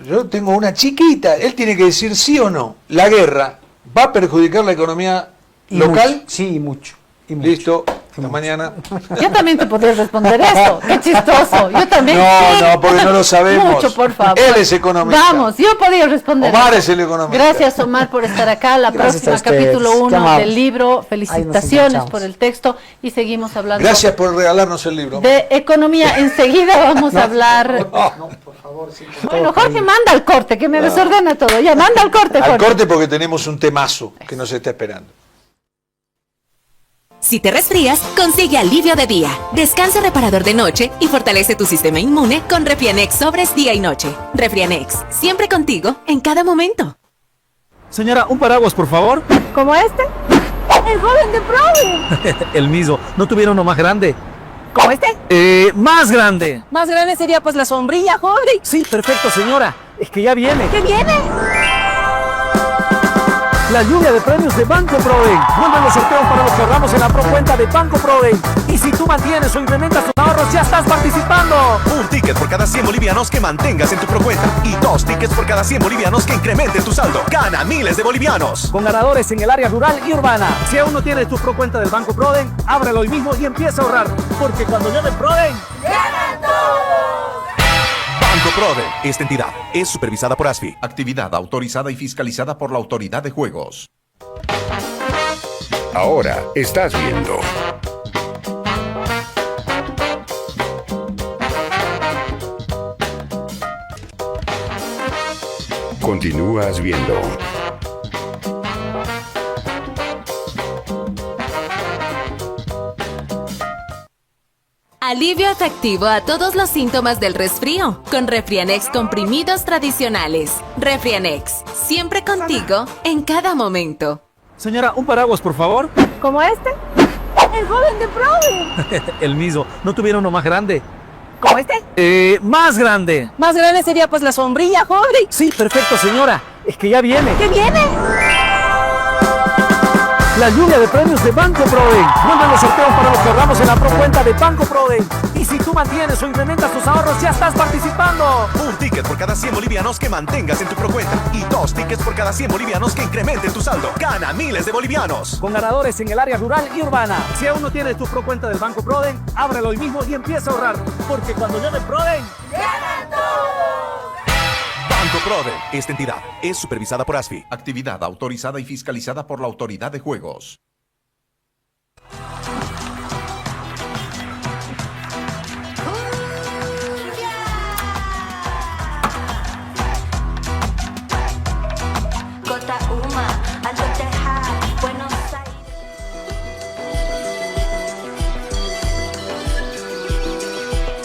Yo tengo una chiquita, él tiene que decir sí o no. ¿La guerra va a perjudicar la economía Y local? mucho, sí, y mucho. Y mucho. Listo. Hasta mañana. Yo también te podría responder eso. Qué chistoso. Yo también. No, porque no lo sabemos. Mucho, por favor. Él es economista. Vamos, yo podría responder. Omar es el economista. Gracias, Omar, por estar acá. La Gracias próxima, a ustedes. capítulo 1 Llamamos. del libro. Felicitaciones enganchamos. por el texto y seguimos hablando Gracias por regalarnos el libro. de economía. Enseguida vamos a hablar. No, por favor, sí, con Bueno, todo Jorge, cariño. manda al corte, que me desordena todo. Ya, manda al corte, Al Jorge. corte porque tenemos un temazo que nos está esperando. Si te resfrías, consigue alivio de día, descanso reparador de noche y fortalece tu sistema inmune con Refrianex sobres día y noche. Refrianex, siempre contigo, en cada momento. Señora, un paraguas, por favor. ¿Como este? El joven de Proven. El mismo. ¿No tuviera uno más grande? ¿Como este? Más grande. Más grande sería pues la sombrilla, joven. Sí, perfecto, señora. Es que ya viene. ¿Qué viene? La lluvia de premios de Banco Proven. Vuelven los sorteos para los que ahorramos en la procuenta de Banco Proven. Y si tú mantienes o incrementas tus ahorros, ya estás participando. Un ticket por cada 100 bolivianos que mantengas en tu procuenta y 2 tickets por cada 100 bolivianos que incrementen tu saldo. Gana miles de bolivianos. Con ganadores en el área rural y urbana. Si aún no tienes tu procuenta del Banco Proven, ábrelo hoy mismo y empieza a ahorrar. Porque cuando llame Proven, Banco Proven. Esta entidad es supervisada por ASFI. Actividad autorizada y fiscalizada por la Autoridad de Juegos. Ahora estás viendo. Continúas viendo. Alivio efectivo a todos los síntomas del resfrío con Refrianex comprimidos tradicionales. Refrianex, siempre contigo, en cada momento. señora, un paraguas, por favor. ¿Como este? El joven de Proven. El mismo. ¿No tuviera uno más grande? ¿Como este? Más grande. Más grande sería pues la sombrilla, joven. Sí, perfecto, señora. Es que ya viene. ¿Qué viene? La lluvia de premios de Banco Proven. Vuelven los sorteos para los que ahorramos en la procuenta de Banco Proven. Y si tú mantienes o incrementas tus ahorros, ya estás participando. Un ticket por cada 100 bolivianos que mantengas en tu procuenta y 2 tickets por cada 100 bolivianos que incrementen tu saldo. Gana miles de bolivianos. Con ganadores en el área rural y urbana. Si aún no tienes tu procuenta del Banco Proven, ábrelo hoy mismo y empieza a ahorrar. Porque cuando llame Proven, Banco Proven. Esta entidad es supervisada por ASFI. Actividad autorizada y fiscalizada por la Autoridad de Juegos.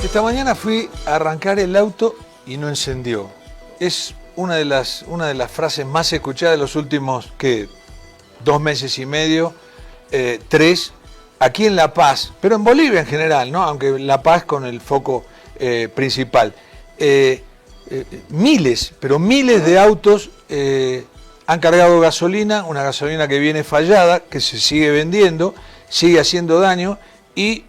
Esta mañana fui a arrancar el auto y no encendió. Es una de las frases más escuchadas de los últimos, ¿qué? 2 meses y medio, 3, aquí en La Paz, pero en Bolivia en general, ¿no? Aunque La Paz con el foco principal. Miles de autos han cargado gasolina, una gasolina que viene fallada, que se sigue vendiendo, sigue haciendo daño y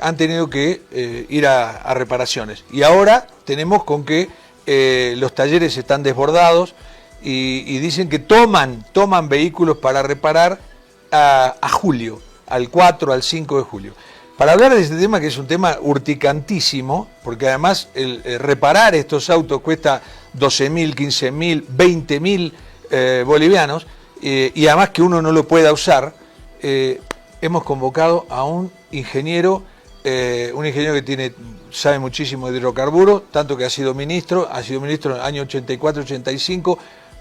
han tenido que ir a reparaciones. Y ahora tenemos con que los talleres están desbordados y dicen que toman vehículos para reparar a julio, al 4, al 5 de julio. Para hablar de este tema, que es un tema urticantísimo, porque además reparar estos autos cuesta 12.000, 15.000, 20.000 bolivianos, y además que uno no lo pueda usar, hemos convocado a un ingeniero que sabe muchísimo de hidrocarburos, tanto que ha sido ministro en el año 84-85,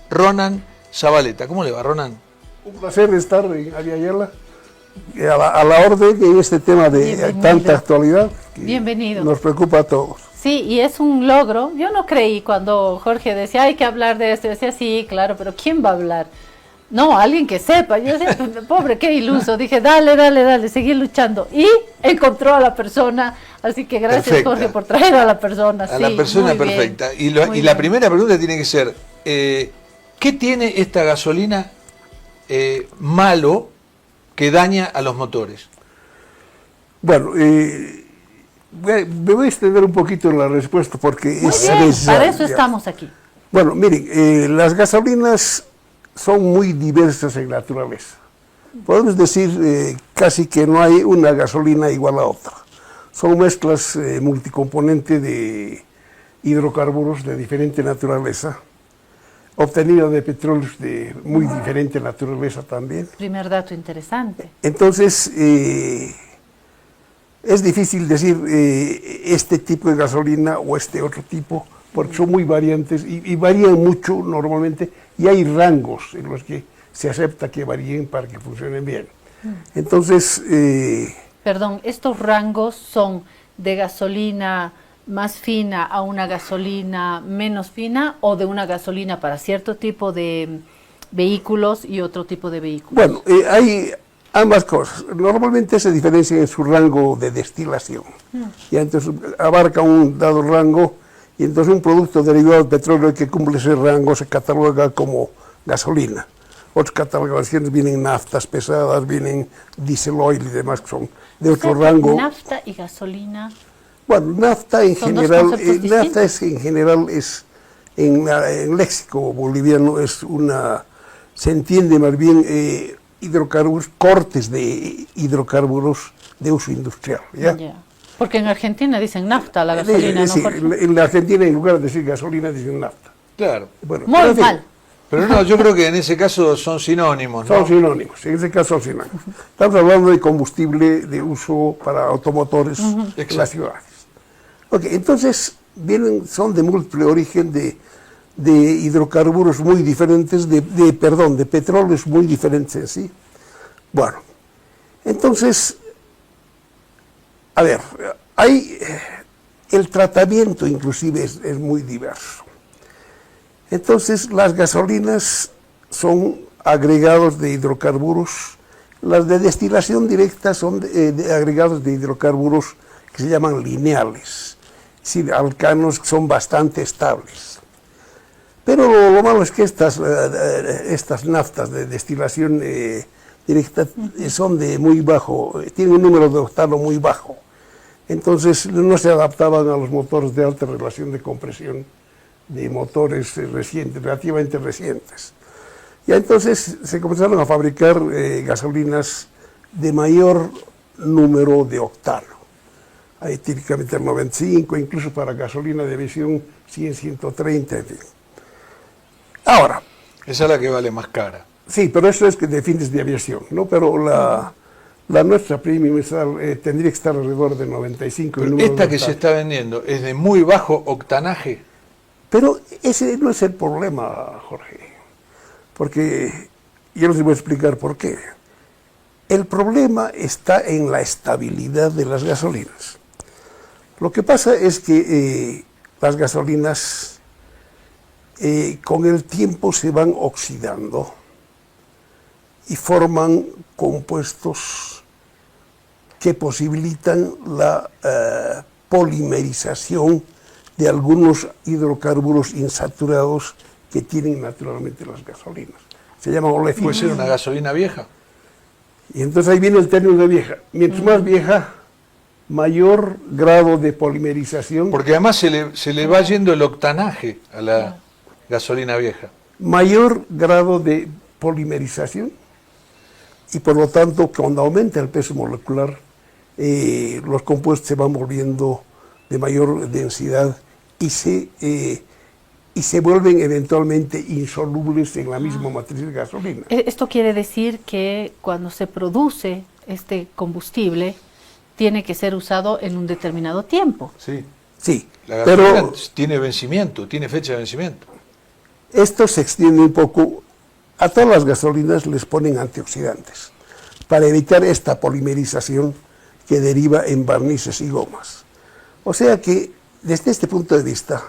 Ronan Zabaleta. ¿Cómo le va, Ronan? Un placer estar en Ariayala, a la orden en este tema de Bienvenido. tanta actualidad que Bienvenido. nos preocupa a todos. Sí, y es un logro. Yo no creí cuando Jorge decía, hay que hablar de esto. Yo decía, sí, claro, pero ¿quién va a hablar? No, alguien que sepa. Yo decía, pobre, qué iluso. Dije, dale, seguí luchando. Y encontró a la persona. Así que gracias, Perfecta. Jorge, por traer a la persona. A la persona muy bien, perfecta. Y muy la bien. primera pregunta tiene que ser, ¿qué tiene esta gasolina malo que daña a los motores? Bueno, me voy a extender un poquito en la respuesta porque Muy es bien, necesario. para eso estamos aquí. Bueno, miren, las gasolinas son muy diversas en naturaleza. podemos decir casi que no hay una gasolina igual a otra. Son mezclas multicomponentes de hidrocarburos de diferente naturaleza, obtenida de petróleos de muy diferente naturaleza también. Primer dato interesante. Entonces, es difícil decir este tipo de gasolina o este otro tipo, porque son muy variantes y varían mucho normalmente, y hay rangos en los que se acepta que varíen para que funcionen bien. Entonces... Perdón, ¿estos rangos son de gasolina más fina a una gasolina menos fina o de una gasolina para cierto tipo de vehículos y otro tipo de vehículos? Bueno, hay ambas cosas. Normalmente se diferencian en su rango de destilación. Y entonces abarca un dado rango, y entonces un producto derivado del petróleo que cumple ese rango se cataloga como gasolina. Otras catalogaciones vienen naftas pesadas, vienen diesel oil y demás que son de otro rango. Nafta y gasolina. Bueno, nafta en ¿Son general, dos conceptos nafta es en general en léxico boliviano es una, se entiende más bien hidrocarburos, cortes de hidrocarburos de uso industrial, ¿ya? Yeah. Porque en Argentina dicen nafta la gasolina, sí, ¿no? en la Argentina en lugar de decir gasolina dicen nafta. Claro. Bueno, Muy pero, en fin, mal. Pero no, yo creo que en ese caso son sinónimos, ¿no? son sinónimos, en ese caso son sinónimos. Estamos hablando de combustible de uso para automotores en las ciudades. Ok, entonces son de múltiple origen, de hidrocarburos muy diferentes, de petróleos muy diferentes en sí. Bueno, entonces, a ver, el tratamiento inclusive es muy diverso. Entonces, las gasolinas son agregados de hidrocarburos, las de destilación directa son de agregados de hidrocarburos que se llaman lineales, es decir, alcanos que son bastante estables. Pero lo malo es que estas naftas de destilación directa son de muy bajo, tienen un número de octano muy bajo, entonces no se adaptaban a los motores de alta relación de compresión de motores recientes, relativamente recientes. Y entonces se comenzaron a fabricar gasolinas de mayor número de octano. Hay típicamente el 95, incluso para gasolina de aviación 100, 130, en fin. Ahora... Esa es la que vale más cara. Sí, pero eso es de fines de aviación, ¿no? Pero la nuestra premium tendría que estar alrededor de 95. Pero esta que se está vendiendo es de muy bajo octanaje. Pero ese no es el problema, Jorge, porque yo les voy a explicar por qué. El problema está en la estabilidad de las gasolinas. Lo que pasa es que las gasolinas con el tiempo se van oxidando y forman compuestos que posibilitan la polimerización de algunos hidrocarburos insaturados que tienen naturalmente las gasolinas. Se llama olefinas. ¿Puede ser una gasolina vieja? Y entonces ahí viene el término de vieja. Mientras más vieja, mayor grado de polimerización. Porque además se le va yendo el octanaje a la gasolina vieja. Mayor grado de polimerización y por lo tanto cuando aumenta el peso molecular los compuestos se van volviendo de mayor densidad y se vuelven eventualmente insolubles en la misma matriz de gasolina. Esto quiere decir que cuando se produce este combustible tiene que ser usado en un determinado tiempo. Sí. Sí, La gasolina pero tiene vencimiento, tiene fecha de vencimiento. esto se extiende un poco. A todas las gasolinas les ponen antioxidantes para evitar esta polimerización que deriva en barnices y gomas. O sea que, desde este punto de vista,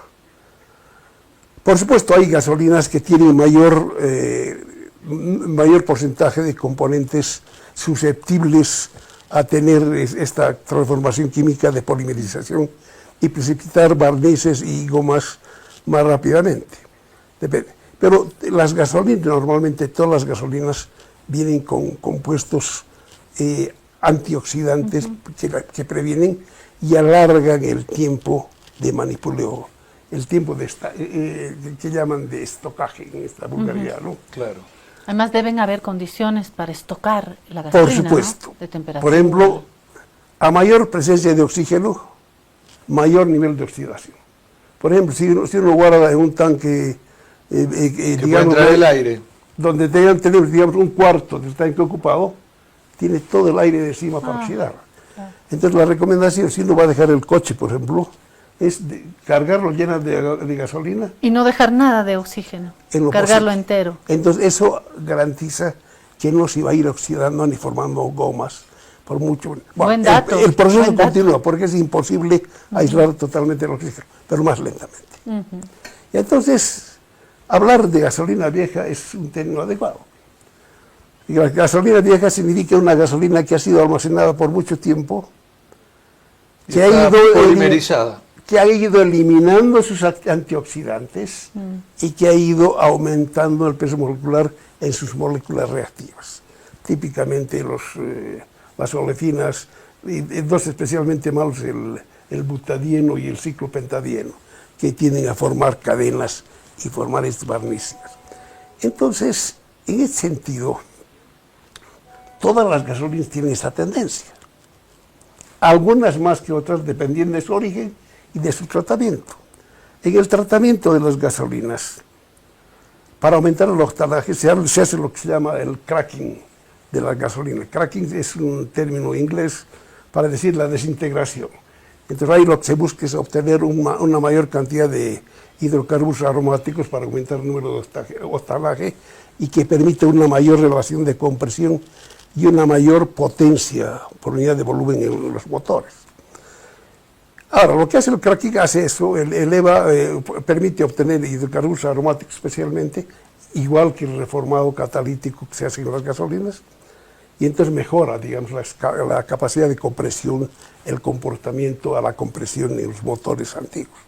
por supuesto hay gasolinas que tienen mayor porcentaje de componentes susceptibles a tener esta transformación química de polimerización y precipitar barnices y gomas más rápidamente. Depende. Pero las gasolinas, normalmente todas las gasolinas vienen con compuestos antioxidantes que previenen y alargan el tiempo de manipuleo, el tiempo de que llaman de estocaje en esta vulgaridad, ¿no? Claro. Además deben haber condiciones para estocar la gasolina, Por supuesto. ¿no? De temperatura. Por ejemplo, a mayor presencia de oxígeno, mayor nivel de oxidación. Por ejemplo, si uno guarda en un tanque, Que puede digamos, entrar el aire. donde tenemos, digamos, un cuarto del tanque ocupado, tiene todo el aire de encima para oxidar. Entonces la recomendación, si uno va a dejar el coche, por ejemplo, es cargarlo lleno de gasolina. Y no dejar nada de oxígeno, En lo cargarlo posible. entero. Entonces eso garantiza que no se va a ir oxidando ni formando gomas por mucho. Bueno, Buen dato, el proceso buen dato. continúa porque es imposible aislar totalmente el oxígeno, pero más lentamente. Y entonces, hablar de gasolina vieja es un término adecuado. Y la gasolina vieja significa una gasolina que ha sido almacenada por mucho tiempo, que Está polimerizada. que ha ido eliminando sus antioxidantes y que ha ido aumentando el peso molecular en sus moléculas reactivas. Típicamente las olefinas, y dos especialmente malos, el butadieno y el ciclopentadieno, que tienden a formar cadenas y formar estos barnices. Entonces, en ese sentido, todas las gasolinas tienen esa tendencia. Algunas más que otras dependiendo de su origen y de su tratamiento. En el tratamiento de las gasolinas, para aumentar el octanaje, se hace lo que se llama el cracking de la gasolina. Cracking es un término inglés para decir la desintegración. Entonces ahí lo que se busca es obtener una mayor cantidad de hidrocarburos aromáticos para aumentar el número de octanaje y que permita una mayor relación de compresión y una mayor potencia por unidad de volumen en los motores. Ahora, lo que hace el cracking hace eso, permite obtener hidrocarburos aromáticos especialmente, igual que el reformado catalítico que se hace en las gasolinas, y entonces mejora, digamos, la capacidad de compresión, el comportamiento a la compresión en los motores antiguos.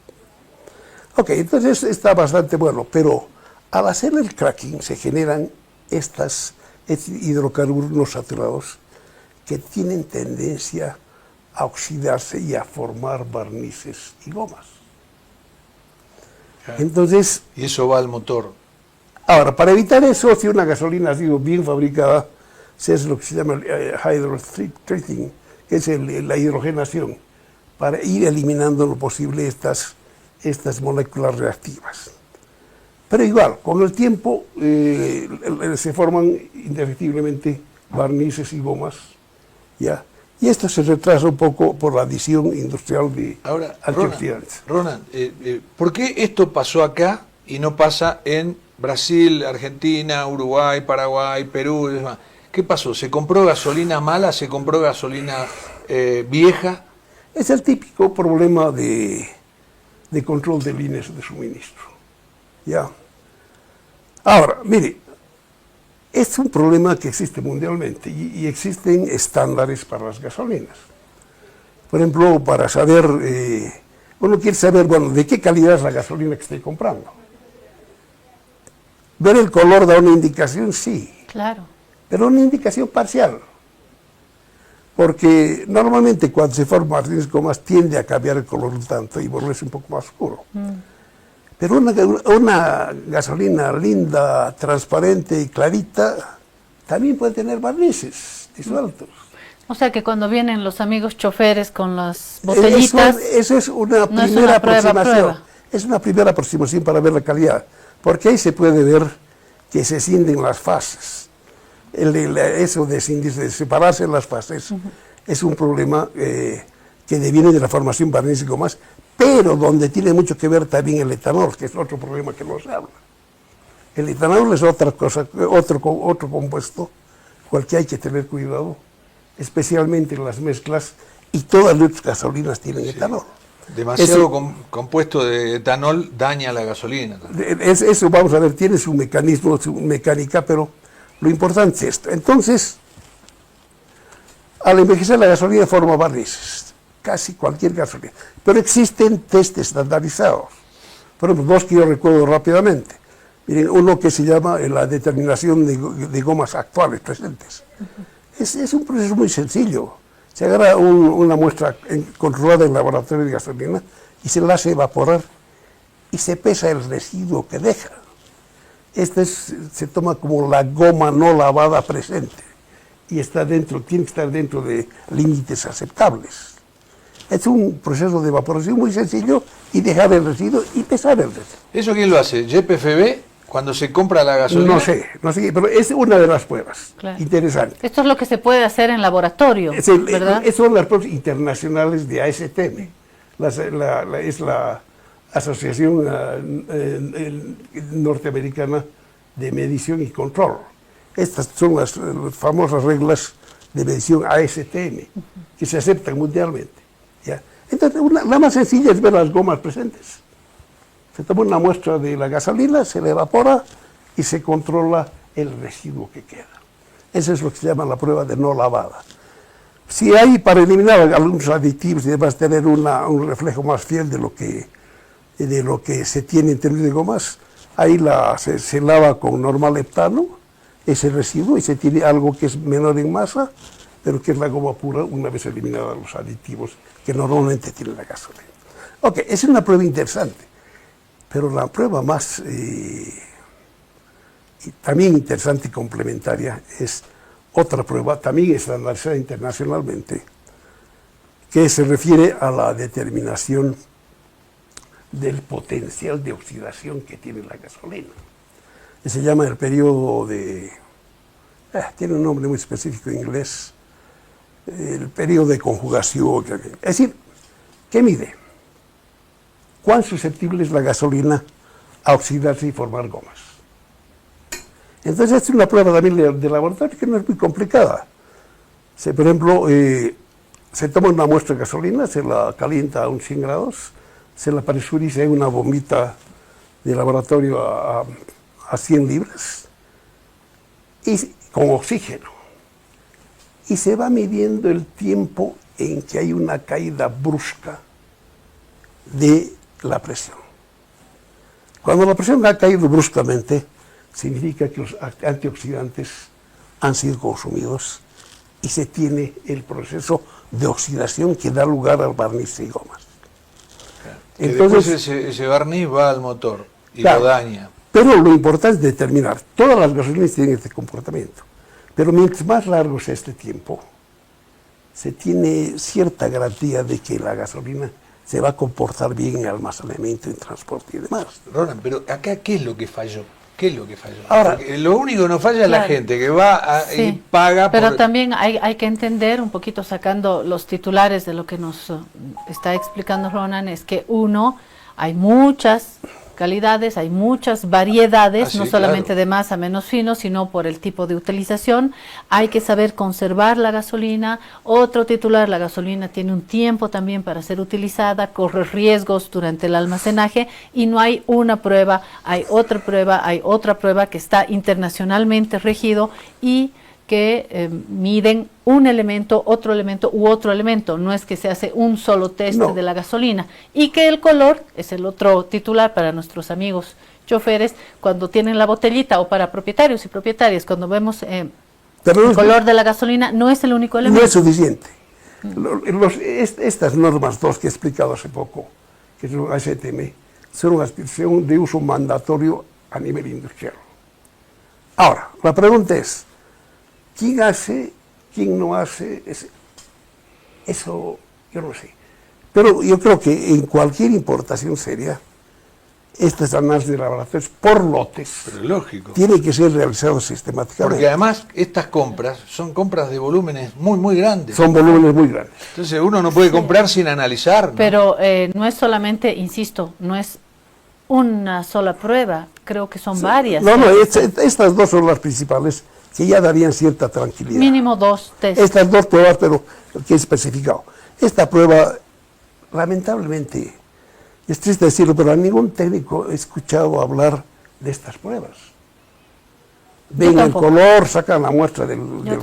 Ok, entonces está bastante bueno, pero al hacer el cracking se generan estos hidrocarburos no saturados que tienen tendencia a oxidarse y a formar barnices y gomas. Entonces, Y eso va al motor. ahora, para evitar eso, si una gasolina ha sido bien fabricada, se hace lo que se llama el hydrotreating, que es la hidrogenación, para ir eliminando lo posible estas moléculas reactivas. Pero igual, con el tiempo se forman indefectiblemente barnices y gomas, ¿ya? Y esto se retrasa un poco por la adición industrial de antioxidantes. Ronan, ¿por qué esto pasó acá y no pasa en Brasil, Argentina, Uruguay, Paraguay, Perú y demás? ¿Qué pasó? ¿Se compró gasolina mala? ¿Se compró gasolina vieja? Es el típico problema de control de líneas de suministro. ¿Ya? Ahora, mire, es un problema que existe mundialmente y existen estándares para las gasolinas. Por ejemplo, para saber, uno quiere saber, bueno, de qué calidad es la gasolina que estoy comprando. Ver el color da una indicación, sí. Claro. Pero una indicación parcial. Porque normalmente cuando se forma barnices gomas tiende a cambiar el color un tanto y volverse un poco más oscuro. Pero una gasolina linda, transparente y clarita también puede tener barnices disueltos. O sea que cuando vienen los amigos choferes con las botellitas, Eso es una no es primera una prueba, aproximación. Es una primera aproximación para ver la calidad. Porque ahí se puede ver que se cinden las fases. Eso de separarse en las fases es un problema que deviene de la formación barnices y gomas, pero donde tiene mucho que ver también el etanol, que es otro problema que nos habla. El etanol es otra cosa, otro compuesto con el que hay que tener cuidado, especialmente en las mezclas, y todas las gasolinas tienen etanol. Demasiado compuesto de etanol daña la gasolina. Eso, vamos a ver, tiene su mecanismo, su mecánica, pero lo importante es esto. Entonces, al envejecer la gasolina forma barnices, casi cualquier gasolina. Pero existen test estandarizados. Por ejemplo, dos que yo recuerdo rápidamente. Miren, uno que se llama la determinación de gomas actuales presentes. Es un proceso muy sencillo. Se agarra una muestra controlada en laboratorio de gasolina y se la hace evaporar y se pesa el residuo que deja. Se toma como la goma no lavada presente y está dentro, tiene que estar dentro de límites aceptables. Es un proceso de evaporación muy sencillo y dejar el residuo y pesar el residuo. ¿Eso quién lo hace? ¿YPFB? Cuando se compra la gasolina. No sé, pero es una de las pruebas. Claro. Interesante. Esto es lo que se puede hacer en laboratorio, ¿verdad? Son las pruebas internacionales de ASTM. Es la Asociación Norteamericana de Medición y Control. Estas son las famosas reglas de medición ASTM, que se aceptan mundialmente. ¿Ya? Entonces, la más sencilla es ver las gomas presentes. Se toma una muestra de la gasolina, se le evapora y se controla el residuo que queda. Eso es lo que se llama la prueba de no lavada. Si hay, para eliminar algunos aditivos y demás, tener un reflejo más fiel de lo que se tiene en términos de gomas, ahí se lava con normal heptano ese residuo y se tiene algo que es menor en masa, pero que es la goma pura una vez eliminados los aditivos que normalmente tiene la gasolina. Ok, es una prueba interesante. Pero la prueba más también interesante y complementaria es otra prueba, también estandarizada internacionalmente, que se refiere a la determinación del potencial de oxidación que tiene la gasolina. Se llama el periodo de... tiene un nombre muy específico en inglés, el periodo de conjugación. Es decir, ¿qué mide? ¿Cuán susceptible es la gasolina a oxidarse y formar gomas? Entonces, es una prueba también de laboratorio que no es muy complicada. Por ejemplo, se toma una muestra de gasolina, se la calienta a unos 100 grados, se la presuriza en una bombita de laboratorio a 100 libras, y con oxígeno. Y se va midiendo el tiempo en que hay una caída brusca de la presión. Cuando la presión ha caído bruscamente, significa que los antioxidantes han sido consumidos y se tiene el proceso de oxidación que da lugar al barniz y gomas. Entonces ese barniz va al motor y lo daña. Pero lo importante es determinar, todas las gasolinas tienen este comportamiento, pero mientras más largo sea este tiempo, se tiene cierta garantía de que la gasolina se va a comportar bien en almacenamiento, en transporte y demás. Roland, pero acá, ¿qué es lo que falló? ¿Qué es lo que falló? Ahora, porque lo único que nos falla es la gente que va y paga. Pero también hay que entender, un poquito sacando los titulares de lo que nos está explicando Ronan, es que hay muchas calidades, hay muchas variedades, no solamente de más a menos fino, sino por el tipo de utilización. Hay que saber conservar la gasolina. Otro titular, la gasolina tiene un tiempo también para ser utilizada, corre riesgos durante el almacenaje y no hay una prueba, hay otra prueba que está internacionalmente regido y que miden un elemento, otro elemento u otro elemento, no es que se hace un solo test de la gasolina, y que el color es el otro titular para nuestros amigos choferes cuando tienen la botellita, o para propietarios y propietarias, cuando vemos el color de la gasolina, no es el único elemento. No es suficiente. Estas normas 2 que he explicado hace poco, que son ASTM, son de uso mandatorio a nivel industrial. Ahora, la pregunta es, ¿quién hace, quién no hace? Eso yo no sé. Pero yo creo que en cualquier importación seria, estas análisis de laboratorios por lotes tienen que ser realizados sistemáticamente. Porque además estas compras son compras de volúmenes muy, muy grandes. Son volúmenes muy grandes. Entonces uno no puede comprar sin analizar, ¿no? Pero no es solamente, insisto, no es una sola prueba, creo que son varias. No, estas dos son las principales, que ya darían cierta tranquilidad. Mínimo 2 test. Estas 2 pruebas, pero que he especificado. Esta prueba, lamentablemente, es triste decirlo, pero a ningún técnico he escuchado hablar de estas pruebas. Ven el color, sacan la muestra del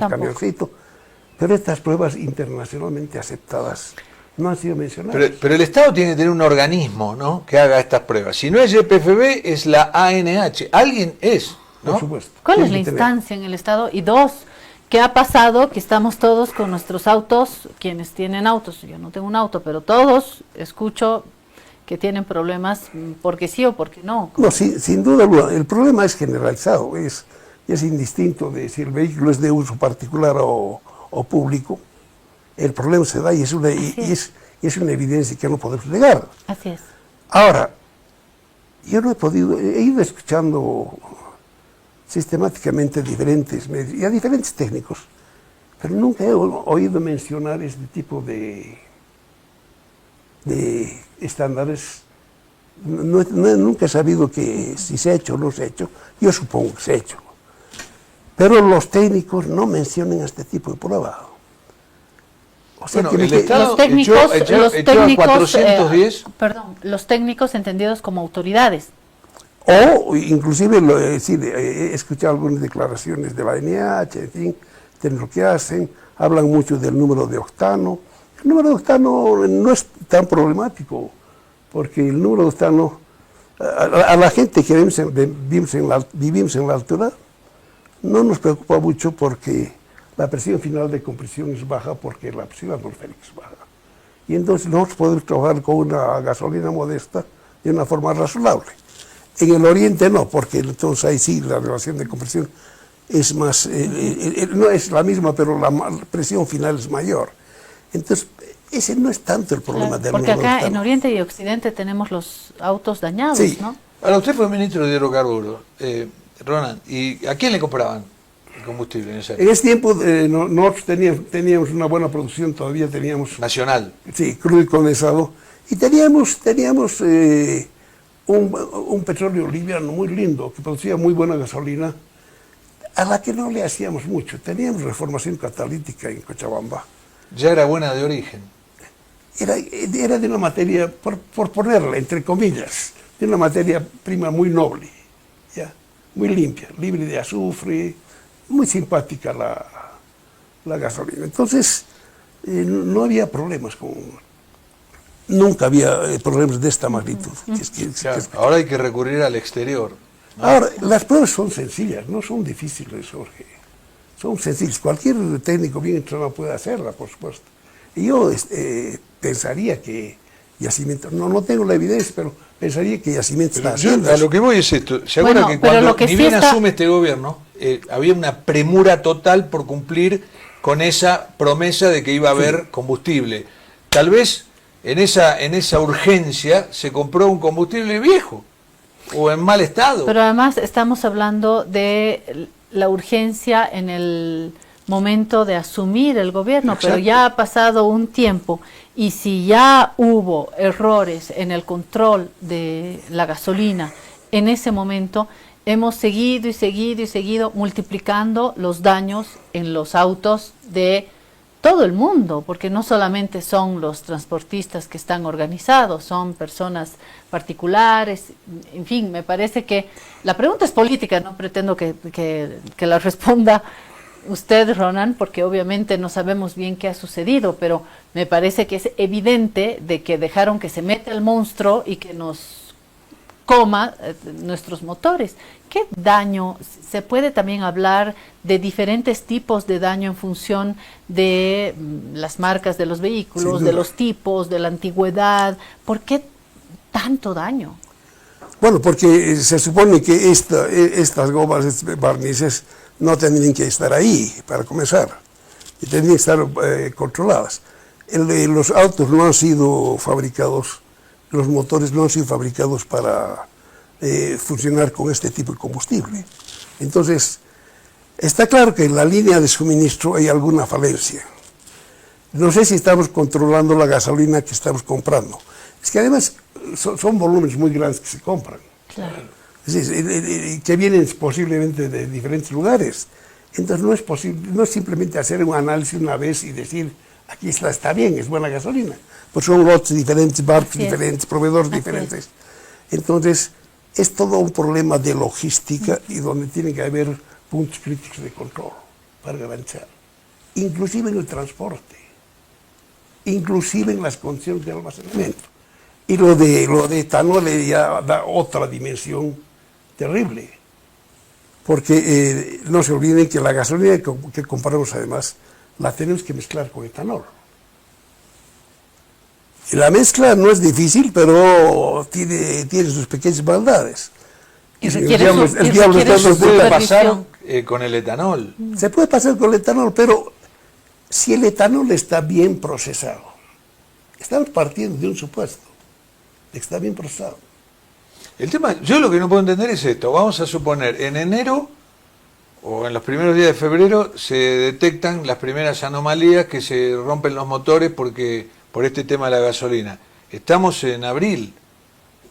camioncito, pero estas pruebas internacionalmente aceptadas no han sido mencionadas. Pero el Estado tiene que tener un organismo, ¿no?, que haga estas pruebas. Si no es YPFB, es la ANH. Alguien es, ¿no? Por supuesto. ¿Cuál es la instancia en el Estado? Y 2, ¿qué ha pasado? Que estamos todos con nuestros autos, quienes tienen autos, yo no tengo un auto, pero todos escucho que tienen problemas porque sí o porque no. No, sin duda alguna. El problema es generalizado, es indistinto de si el vehículo es de uso particular o público. El problema se da y es una evidencia que no podemos negar. Así es. Ahora, yo no he ido escuchando sistemáticamente diferentes medios y a diferentes técnicos, pero nunca he oído mencionar este tipo de estándares. Nunca he sabido que si se ha hecho o no se ha hecho. Yo supongo que se ha hecho. Pero los técnicos no mencionan este tipo de prueba. O sea, Bueno, que el Estado Los técnicos, echó a 410. Los técnicos entendidos como autoridades. O inclusive he escuchado algunas declaraciones de la NIH, en fin, de lo que hacen, hablan mucho del número de octano. El número de octano no es tan problemático, porque el número de octano, a la gente que vivimos en la altura, no nos preocupa mucho porque la presión final de compresión es baja, porque la presión atmosférica es baja. Y entonces nosotros podemos trabajar con una gasolina modesta de una forma razonable. En el oriente no, porque entonces ahí sí la relación de compresión es más, no es la misma, pero la presión final es mayor. Entonces, ese no es tanto el problema del Porque número acá de en Oriente y Occidente tenemos los autos dañados, Sí. ¿no? Ahora, usted fue ministro de hidrocarburos, Ronan, ¿y a quién le compraban el combustible en esa En época? ese tiempo nosotros teníamos una buena producción, todavía teníamos Nacional. sí, crudo y condensado, y teníamos un petróleo liviano muy lindo, que producía muy buena gasolina, a la que no le hacíamos mucho. Teníamos reformación catalítica en Cochabamba. Ya era buena de origen. Era de una materia, por ponerla entre comillas, de una materia prima muy noble, ¿ya? Muy limpia, libre de azufre, muy simpática la gasolina. Entonces, no había problemas nunca había problemas de esta magnitud. Claro, ahora hay que recurrir al exterior, ¿no? Ahora, las pruebas son sencillas, no son difíciles, Jorge. Son sencillas. Cualquier técnico bien entrenado puede hacerla, por supuesto. Y yo pensaría que Yacimiento, no tengo la evidencia, pero pensaría que Yacimiento está haciendo A eso. lo que voy es esto. ¿Se acuerdan que pero cuando lo que ni sí bien está- asume este gobierno, había una premura total por cumplir con esa promesa de que iba a haber combustible? Tal vez en esa urgencia se compró un combustible viejo o en mal estado. Pero además estamos hablando de la urgencia en el momento de asumir el gobierno, Exacto. pero ya ha pasado un tiempo y si ya hubo errores en el control de la gasolina en ese momento, hemos seguido y seguido y seguido multiplicando los daños en los autos de todo el mundo, porque no solamente son los transportistas que están organizados, son personas particulares, en fin, me parece que la pregunta es política, no pretendo que la responda usted, Ronan, porque obviamente no sabemos bien qué ha sucedido, pero me parece que es evidente de que dejaron que se meta el monstruo y que nos coma nuestros motores. ¿Qué daño? Se puede también hablar de diferentes tipos de daño en función de las marcas de los vehículos, de los tipos, de la antigüedad. ¿Por qué tanto daño? Bueno, porque se supone que estas gomas, estos barnices, no tendrían que estar ahí, para comenzar, y tendrían que estar controladas. Los autos no han sido fabricados, los motores no han sido fabricados para funcionar con este tipo de combustible. Entonces, está claro que en la línea de suministro hay alguna falencia. No sé si estamos controlando la gasolina que estamos comprando. Es que además son volúmenes muy grandes que se compran. Claro. Es decir, que vienen posiblemente de diferentes lugares. Entonces no es posible, no es simplemente hacer un análisis una vez y decir, aquí está bien, es buena gasolina. Pues son lotes diferentes, barcos diferentes, proveedores diferentes. Entonces, es todo un problema de logística y donde tiene que haber puntos críticos de control para garantizar. Inclusive en el transporte, inclusive en las condiciones de almacenamiento. Y lo de etanol ya da otra dimensión terrible, porque no se olviden que la gasolina que compramos además la tenemos que mezclar con etanol. La mezcla no es difícil, pero tiene sus pequeñas maldades. Y El requiere diablo- su- el y diablo requiere está su en los Puede detalles. pasar con el etanol. Se puede pasar con el etanol, pero si el etanol está bien procesado, estamos partiendo de un supuesto, de que está bien procesado. El tema, yo lo que no puedo entender es esto. Vamos a suponer, en enero o en los primeros días de febrero se detectan las primeras anomalías que se rompen los motores por este tema de la gasolina. Estamos en abril,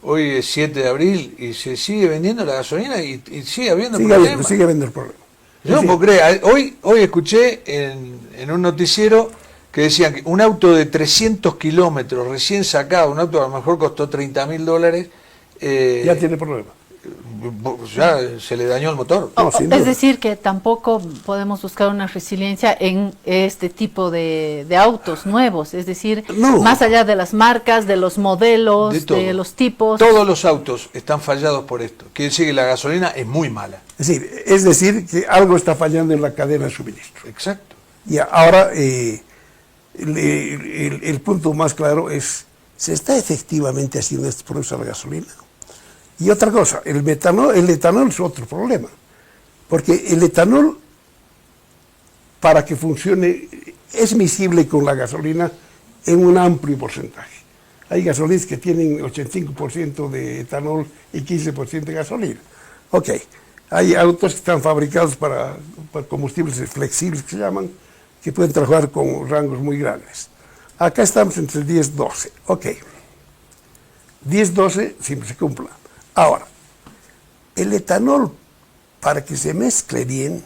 hoy es 7 de abril y se sigue vendiendo la gasolina y sigue habiendo problemas. Sigue habiendo el problema. Yo no puedo creer. Hoy escuché en un noticiero que decían que un auto de 300 kilómetros recién sacado, un auto que a lo mejor costó $30.000, Ya tiene problema. ya se le dañó el motor. No, sin duda. Es decir, que tampoco podemos buscar una resiliencia en este tipo de autos nuevos, es decir, No. más allá de las marcas, de los modelos, De todo. de los tipos. Todos los autos están fallados por esto. Quiere decir que la gasolina es muy mala. Es decir, que algo está fallando en la cadena de suministro. Exacto. Y ahora el punto más claro es, ¿se está efectivamente haciendo este proceso a la gasolina? Y otra cosa, el etanol es otro problema, porque el etanol, para que funcione, es miscible con la gasolina en un amplio porcentaje. Hay gasolinas que tienen 85% de etanol y 15% de gasolina. Ok, hay autos que están fabricados para combustibles flexibles, que se llaman, que pueden trabajar con rangos muy grandes. Acá estamos entre 10-12. Ok, 10-12 siempre se cumpla. Ahora, el etanol, para que se mezcle bien,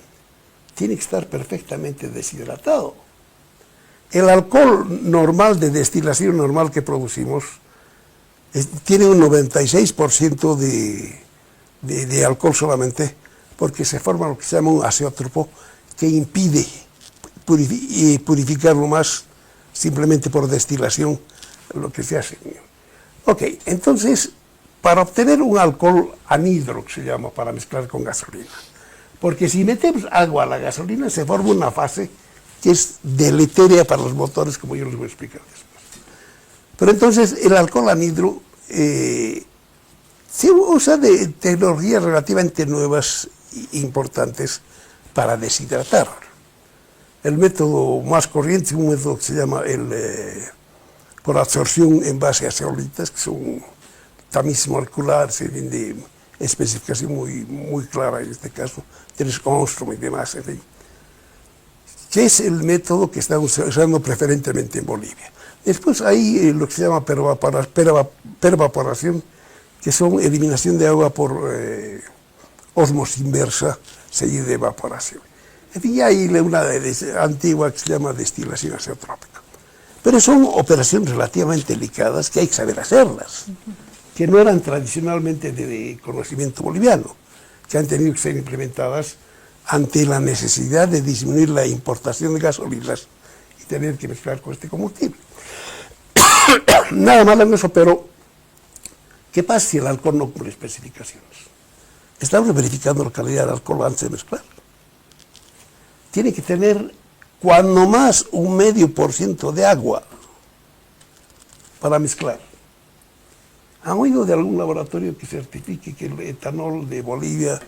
tiene que estar perfectamente deshidratado. El alcohol normal, de destilación normal que producimos, tiene un 96% de alcohol solamente, porque se forma lo que se llama un azeótropo que impide purificarlo más simplemente por destilación, lo que se hace. Ok, entonces, para obtener un alcohol anhidro, que se llama, para mezclar con gasolina, porque si metemos agua a la gasolina se forma una fase que es deletérea para los motores, como yo les voy a explicar después. Pero entonces el alcohol anhidro se usa de tecnologías relativamente nuevas e importantes para deshidratar. El método más corriente es un método que se llama por absorción en base a zeolitas, que son tamiz molecular, se de especificación muy clara en este caso, 3 Ångström y demás, en fin. Que es el método que estamos usando preferentemente en Bolivia. Después hay lo que se llama pervaporación, que son eliminación de agua por ósmosis inversa seguida de evaporación. En fin, ya hay una antigua que se llama destilación azeotrópica. Pero son operaciones relativamente delicadas que hay que saber hacerlas, que no eran tradicionalmente de conocimiento boliviano, que han tenido que ser implementadas ante la necesidad de disminuir la importación de gasolinas y tener que mezclar con este combustible. Nada malo en eso, pero ¿qué pasa si el alcohol no cumple especificaciones? Estamos verificando la calidad del alcohol antes de mezclar. Tiene que tener cuando más 0,5% de agua para mezclar. ¿Han oído de algún laboratorio que certifique que el etanol de Bolivia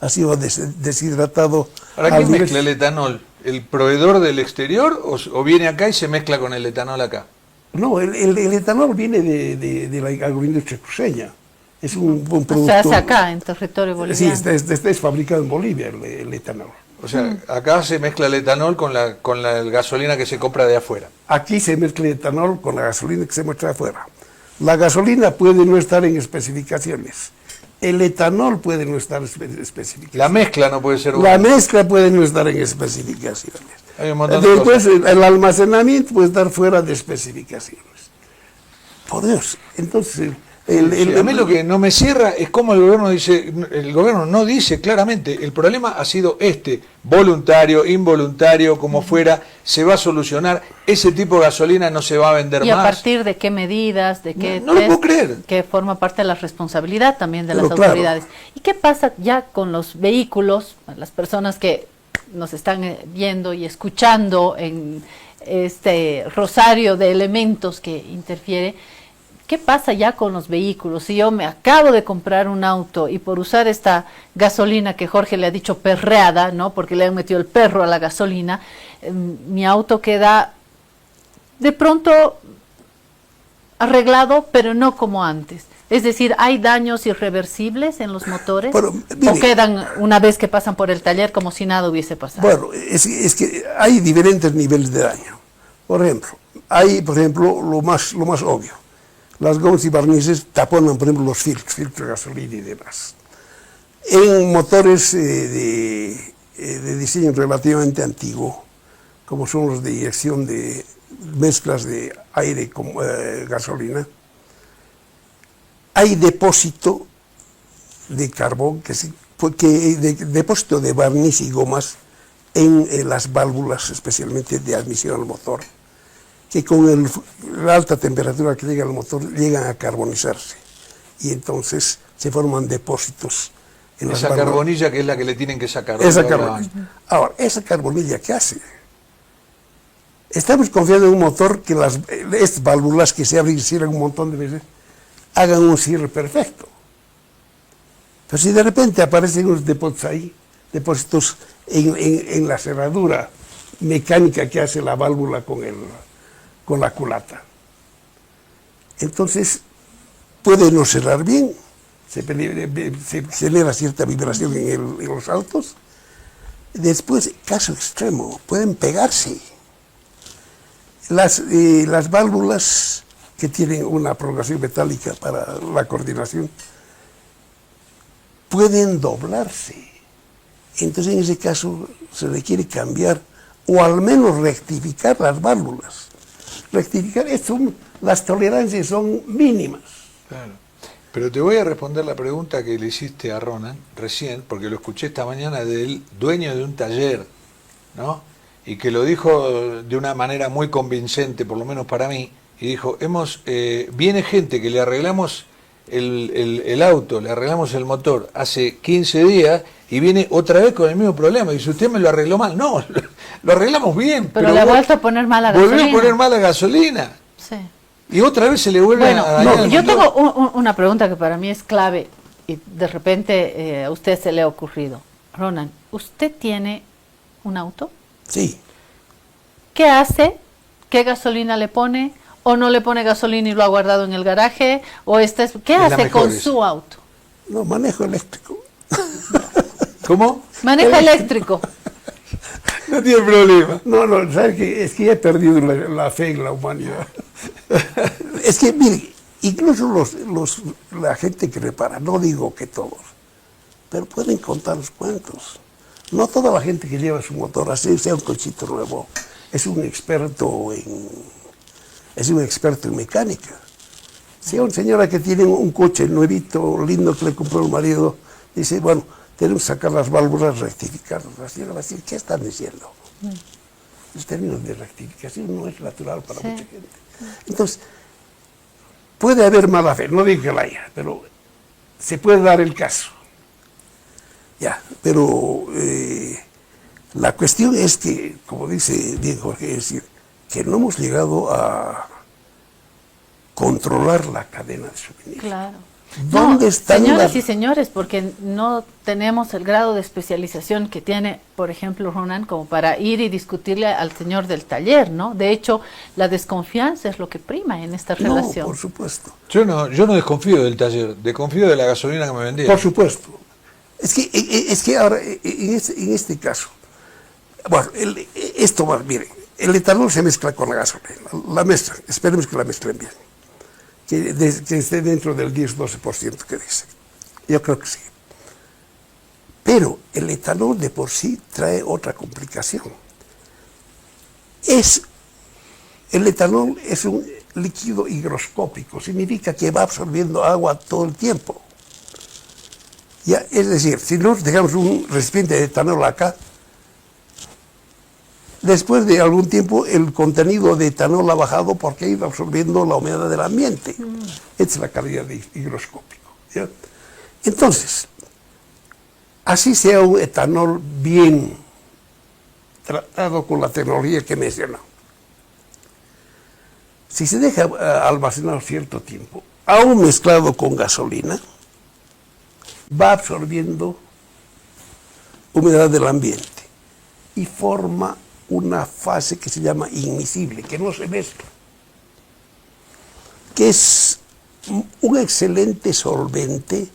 ha sido deshidratado? ¿Para quién mezcla el etanol? ¿El proveedor del exterior o viene acá y se mezcla con el etanol acá? No, el etanol viene de la agroindustria cruceña. Es un producto... Se hace acá, en territorio boliviano. Sí, es fabricado en Bolivia el etanol. O sea, acá se mezcla el etanol con la gasolina que se compra de afuera. Aquí se mezcla el etanol con la gasolina que se muestra de afuera. La gasolina puede no estar en especificaciones. El etanol puede no estar en especificaciones. La mezcla no puede ser La mezcla puede no estar en especificaciones. Hay un montón de Después cosas. el almacenamiento puede estar fuera de especificaciones. Por Dios, entonces... Sí, a mí lo que no me cierra es cómo el gobierno no dice claramente, el problema ha sido voluntario, involuntario, como fuera, se va a solucionar, ese tipo de gasolina no se va a vender ¿Y más. a partir de qué medidas, de qué No lo puedo creer. Que forma parte de la responsabilidad también de Pero las claro. autoridades? ¿Y qué pasa ya con los vehículos, las personas que nos están viendo y escuchando en este rosario de elementos que interfiere. ¿Qué pasa ya con los vehículos? Si yo me acabo de comprar un auto y por usar esta gasolina que Jorge le ha dicho perreada, ¿no? Porque le han metido el perro a la gasolina, mi auto queda de pronto arreglado, pero no como antes. Es decir, ¿hay daños irreversibles en los motores? Bueno, mire, ¿O quedan una vez que pasan por el taller como si nada hubiese pasado? Bueno, es que hay diferentes niveles de daño. Por ejemplo, lo más obvio. Las gomas y barnices taponan, por ejemplo, los filtros de gasolina y demás. En motores de diseño relativamente antiguo, como son los de inyección de mezclas de aire con gasolina, hay depósito de carbón, depósito de barniz y gomas en las válvulas, especialmente de admisión al motor, que con la alta temperatura que llega al motor llegan a carbonizarse y entonces se forman depósitos en las válvulas. Esa carbonilla que es la que le tienen que sacar. Esa carbonilla. Ahora, ¿esa carbonilla qué hace? Estamos confiando en un motor que estas válvulas que se abren y cierran un montón de veces hagan un cierre perfecto. Pero si de repente aparecen unos depósitos en la cerradura mecánica que hace la válvula con la culata, entonces puede no cerrar bien, se genera cierta vibración en los autos. Después, caso extremo, pueden pegarse. Las válvulas que tienen una prolongación metálica para la coordinación pueden doblarse. Entonces, en ese caso, se requiere cambiar o al menos rectificar las válvulas. Rectificar, las tolerancias son mínimas. Claro. Pero te voy a responder la pregunta que le hiciste a Ronan recién, porque lo escuché esta mañana del dueño de un taller, ¿no? Y que lo dijo de una manera muy convincente, por lo menos para mí, y dijo, viene gente que le arreglamos el auto, le arreglamos el motor hace 15 días y viene otra vez con el mismo problema. Y dice, usted me lo arregló mal. No, lo arreglamos bien. Pero le ha vuelto a poner mala gasolina. Volvió a poner mala gasolina. Sí. Y otra vez se le vuelve a dañar el yo motor. tengo una pregunta que para mí es clave y de repente a usted se le ha ocurrido. Ronan, ¿usted tiene un auto? Sí. ¿Qué hace? ¿Qué gasolina le pone? ¿O no le pone gasolina y lo ha guardado en el garaje? ¿Qué hace con su auto? No, manejo eléctrico. ¿Cómo? Maneja eléctrico. No tiene problema. No, ¿sabes qué? Es que ya he perdido la fe en la humanidad. Es que, mire, incluso la gente que repara, no digo que todos, pero pueden contar los cuentos. No toda la gente que lleva su motor así, sea un cochito nuevo, es un experto en mecánica. Si una señora que tiene un coche nuevito, lindo, que le compró el marido, dice, bueno, tenemos que sacar las válvulas, rectificarlas. La señora va a decir, ¿qué están diciendo? Los términos de rectificación no es natural para mucha gente. Entonces, puede haber mala fe, no digo que la haya, pero se puede dar el caso. Ya, pero la cuestión es que, como dice bien Jorge, es decir, que no hemos llegado a controlar la cadena de suministro. Claro. ¿Dónde están señoras y señores, porque no tenemos el grado de especialización que tiene, por ejemplo, Ronan, como para ir y discutirle al señor del taller, ¿no? De hecho, la desconfianza es lo que prima en esta relación. No, por supuesto. Yo no desconfío del taller, desconfío de la gasolina que me vendía. Por supuesto. Es que ahora, en este caso, bueno, mire, el etanol se mezcla con la gasolina, la mezcla, esperemos que la mezclen bien. Que esté dentro del 10-12% que dice. Yo creo que sí. Pero el etanol de por sí trae otra complicación. El etanol es un líquido higroscópico, significa que va absorbiendo agua todo el tiempo. Ya, es decir, si nosotros dejamos un recipiente de etanol acá, después de algún tiempo el contenido de etanol ha bajado porque ha ido absorbiendo la humedad del ambiente. Esta es la calidad de higroscópico. ¿Ya? Entonces, así sea un etanol bien tratado con la tecnología que he mencionado, si se deja almacenado cierto tiempo, aún mezclado con gasolina, va absorbiendo humedad del ambiente y forma una fase que se llama immiscible, que no se mezcla, que es un excelente solvente,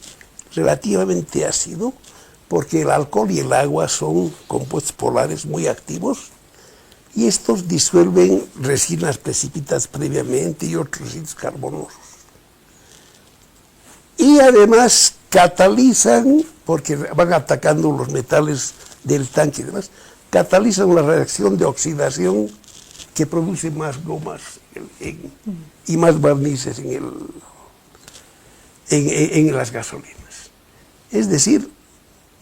relativamente ácido, porque el alcohol y el agua son compuestos polares muy activos, y estos disuelven resinas precipitadas previamente y otros residuos carbonosos. Y además catalizan, porque van atacando los metales del tanque y demás, catalizan la reacción de oxidación que produce más gomas y más barnices en las gasolinas. Es decir,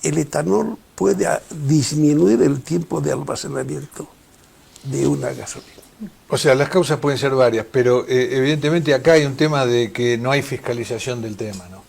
el etanol puede disminuir el tiempo de almacenamiento de una gasolina. O sea, las causas pueden ser varias, pero evidentemente acá hay un tema de que no hay fiscalización del tema, ¿no?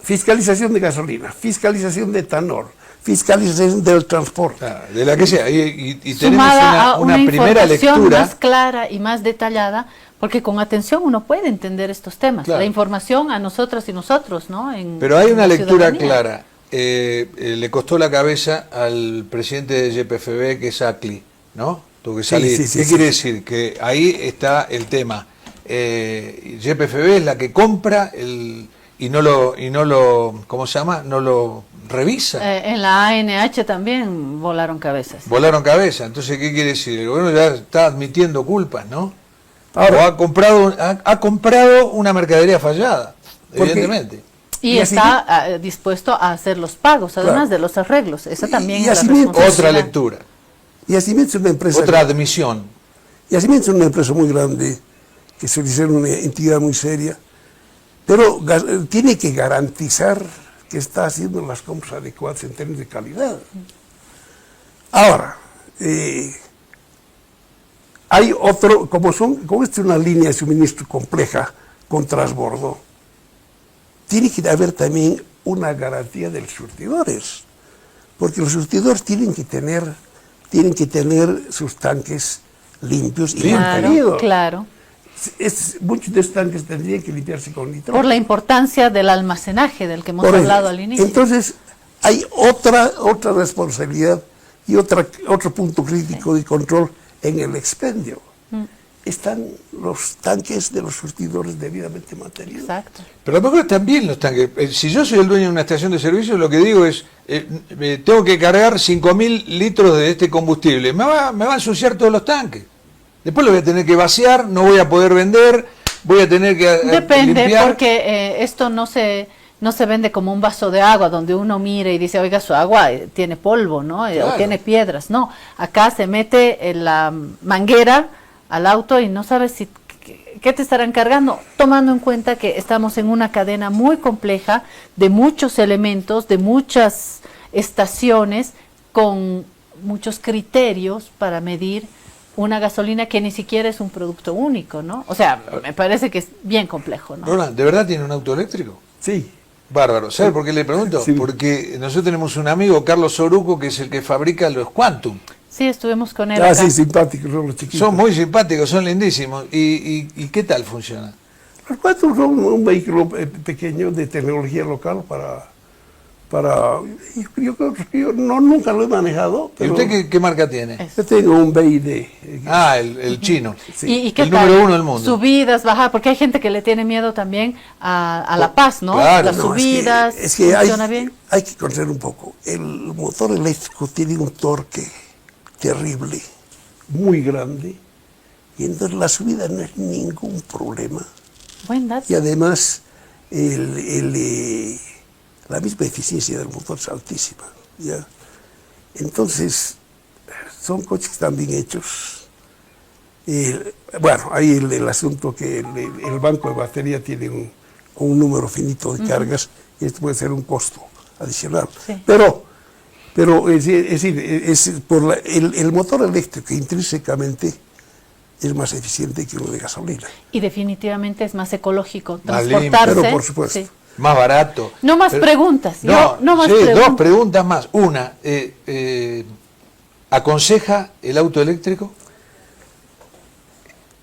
Fiscalización de gasolina, fiscalización de etanol, fiscalización del transporte. De la que sea, y tenemos Sumada a una primera información lectura más clara y más detallada, porque con atención uno puede entender estos temas. Claro. La información a nosotras y nosotros, ¿no? Pero hay una la lectura ciudadanía. clara. Le costó la cabeza al presidente de YPFB, que es Acli, ¿no? Tuvo que salir. ¿Qué quiere decir? Que ahí está el tema. YPFB es la que compra y no lo, ¿cómo se llama? No lo revisa. En la ANH también volaron cabezas. Volaron cabeza. Entonces, ¿qué quiere decir? El gobierno ya está admitiendo culpas, ¿no? Ahora, O ha comprado una mercadería fallada, evidentemente. Y está dispuesto a hacer los pagos, además de los arreglos. Esa también es la responsabilidad. Otra lectura. Y Yacimientos es una empresa. Otra admisión. Yacimientos es una empresa muy grande, que suele ser una entidad muy seria, pero tiene que garantizar que está haciendo las compras adecuadas en términos de calidad. Ahora, hay otro, como esta es una línea de suministro compleja con transbordo, tiene que haber también una garantía de los surtidores, porque los surtidores tienen que tener sus tanques limpios y mantenidos. Claro. Muchos de estos tanques tendrían que limpiarse con nitrógeno. Por la importancia del almacenaje del que hemos hablado al inicio. Entonces, hay otra responsabilidad y otro punto crítico de control en el expendio. Están los tanques de los surtidores debidamente mantenidos. Exacto. Pero a lo mejor también los tanques. Si yo soy el dueño de una estación de servicio, lo que digo es, tengo que cargar 5.000 litros de este combustible. Me va a ensuciar todos los tanques. Después lo voy a tener que vaciar, no voy a poder vender, voy a tener que Depende, limpiar. porque esto no se vende como un vaso de agua donde uno mira y dice, oiga, su agua tiene polvo, ¿no? Claro. O tiene piedras. No, acá se mete en la manguera al auto y no sabes qué te estarán cargando, tomando en cuenta que estamos en una cadena muy compleja de muchos elementos, de muchas estaciones, con muchos criterios para medir una gasolina que ni siquiera es un producto único, ¿no? O sea, me parece que es bien complejo, ¿no? Roland, ¿de verdad tiene un auto eléctrico? Sí. Bárbaro. ¿Sabes por qué le pregunto? Sí. Porque nosotros tenemos un amigo, Carlos Soruco, que es el que fabrica los Quantum. Sí, estuvimos con él acá. Sí, simpáticos son los chiquitos. Son muy simpáticos, son lindísimos. ¿Y qué tal funciona? Los Quantum son un vehículo pequeño de tecnología local para yo creo que yo nunca lo he manejado. ¿Y Pero usted qué marca tiene? yo tengo un BID. El chino. ¿Y qué el tal? número 1 del mundo. Subidas, bajadas, porque hay gente que le tiene miedo también a la paz, ¿no? Claro. Las subidas, es que ¿funciona bien? hay que conocer un poco. El motor eléctrico tiene un torque terrible, muy grande, y entonces la subida no es ningún problema. Buen dato. Y además la misma eficiencia del motor es altísima, ¿ya? Entonces, son coches que están bien hechos. Bueno, hay el asunto que el banco de batería tiene un número finito de cargas, y esto puede ser un costo adicional. Sí. Pero es decir, por el motor eléctrico intrínsecamente es más eficiente que uno de gasolina. Y definitivamente es más ecológico Más transportarse. limpio, pero por supuesto. Sí. Más barato. No más preguntas. No más sí, preguntas. 2 preguntas más. Una, ¿aconseja el auto eléctrico?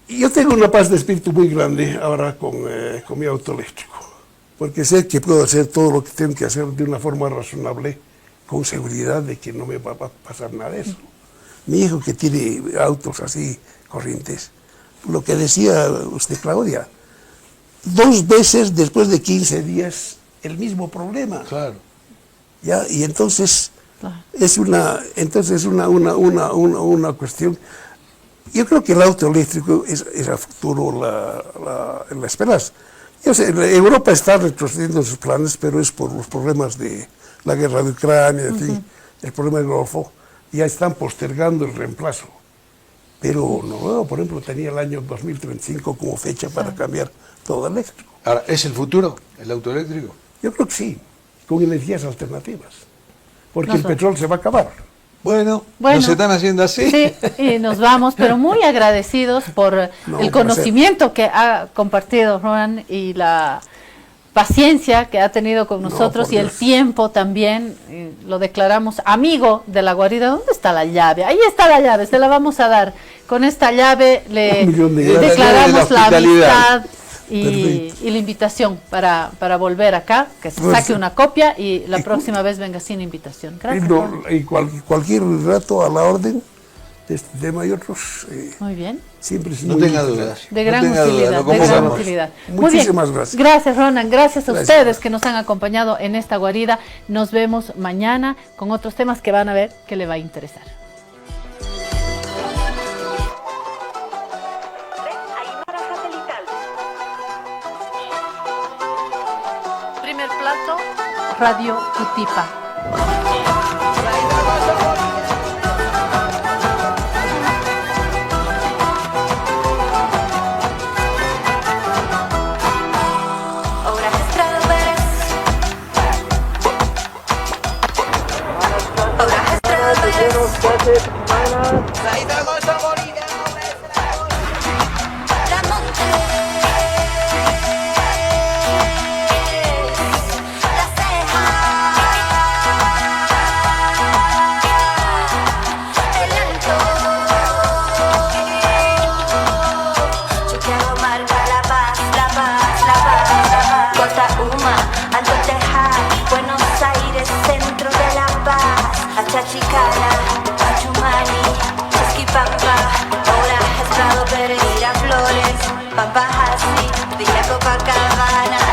Yo tengo una paz de espíritu muy grande ahora con mi auto eléctrico, porque sé que puedo hacer todo lo que tengo que hacer de una forma razonable, con seguridad de que no me va a pasar nada de eso. Mi hijo que tiene autos así corrientes, lo que decía usted, Claudia, 2 veces después de 15 días el mismo problema. Claro. ¿Ya? Y entonces Claro. es una cuestión. Yo creo que el auto eléctrico es a futuro la esperanza. Yo sé, Europa está retrocediendo sus planes, pero es por los problemas de la guerra de Ucrania, en fin, el problema del Golfo. Ya están postergando el reemplazo. Pero Noruega, por ejemplo, tenía el año 2035 como fecha para cambiar todo eléctrico. Ahora, ¿es el futuro el auto eléctrico? Yo creo que sí, con energías alternativas, porque el petróleo se va a acabar. Bueno, Bueno, nos están haciendo así. Sí, y nos vamos, pero muy agradecidos por el conocimiento que ha compartido Ronan y la paciencia que ha tenido con nosotros y el tiempo también. Lo declaramos amigo de la guarida. ¿Dónde está la llave? Ahí está la llave, se la vamos a dar. Con esta llave le declaramos la amistad y la invitación para volver acá, que se saque una copia y la próxima vez venga sin invitación. Gracias. Y cualquier rato a la orden de este tema y otros. Muy bien. Siempre No tenga dudas. De gran utilidad, de gran utilidad. Muy bien. Muchísimas gracias. Gracias, Ronan. Gracias a ustedes que nos han acompañado en esta guarida. Nos vemos mañana con otros temas que van a ver que le va a interesar. Primer plato, Radio Cutipa. Chachicana, Pachumani, Chasquipampa, Ahora Estrado, Pérez, Miraflores, Pampajasi, Villa Copacabana.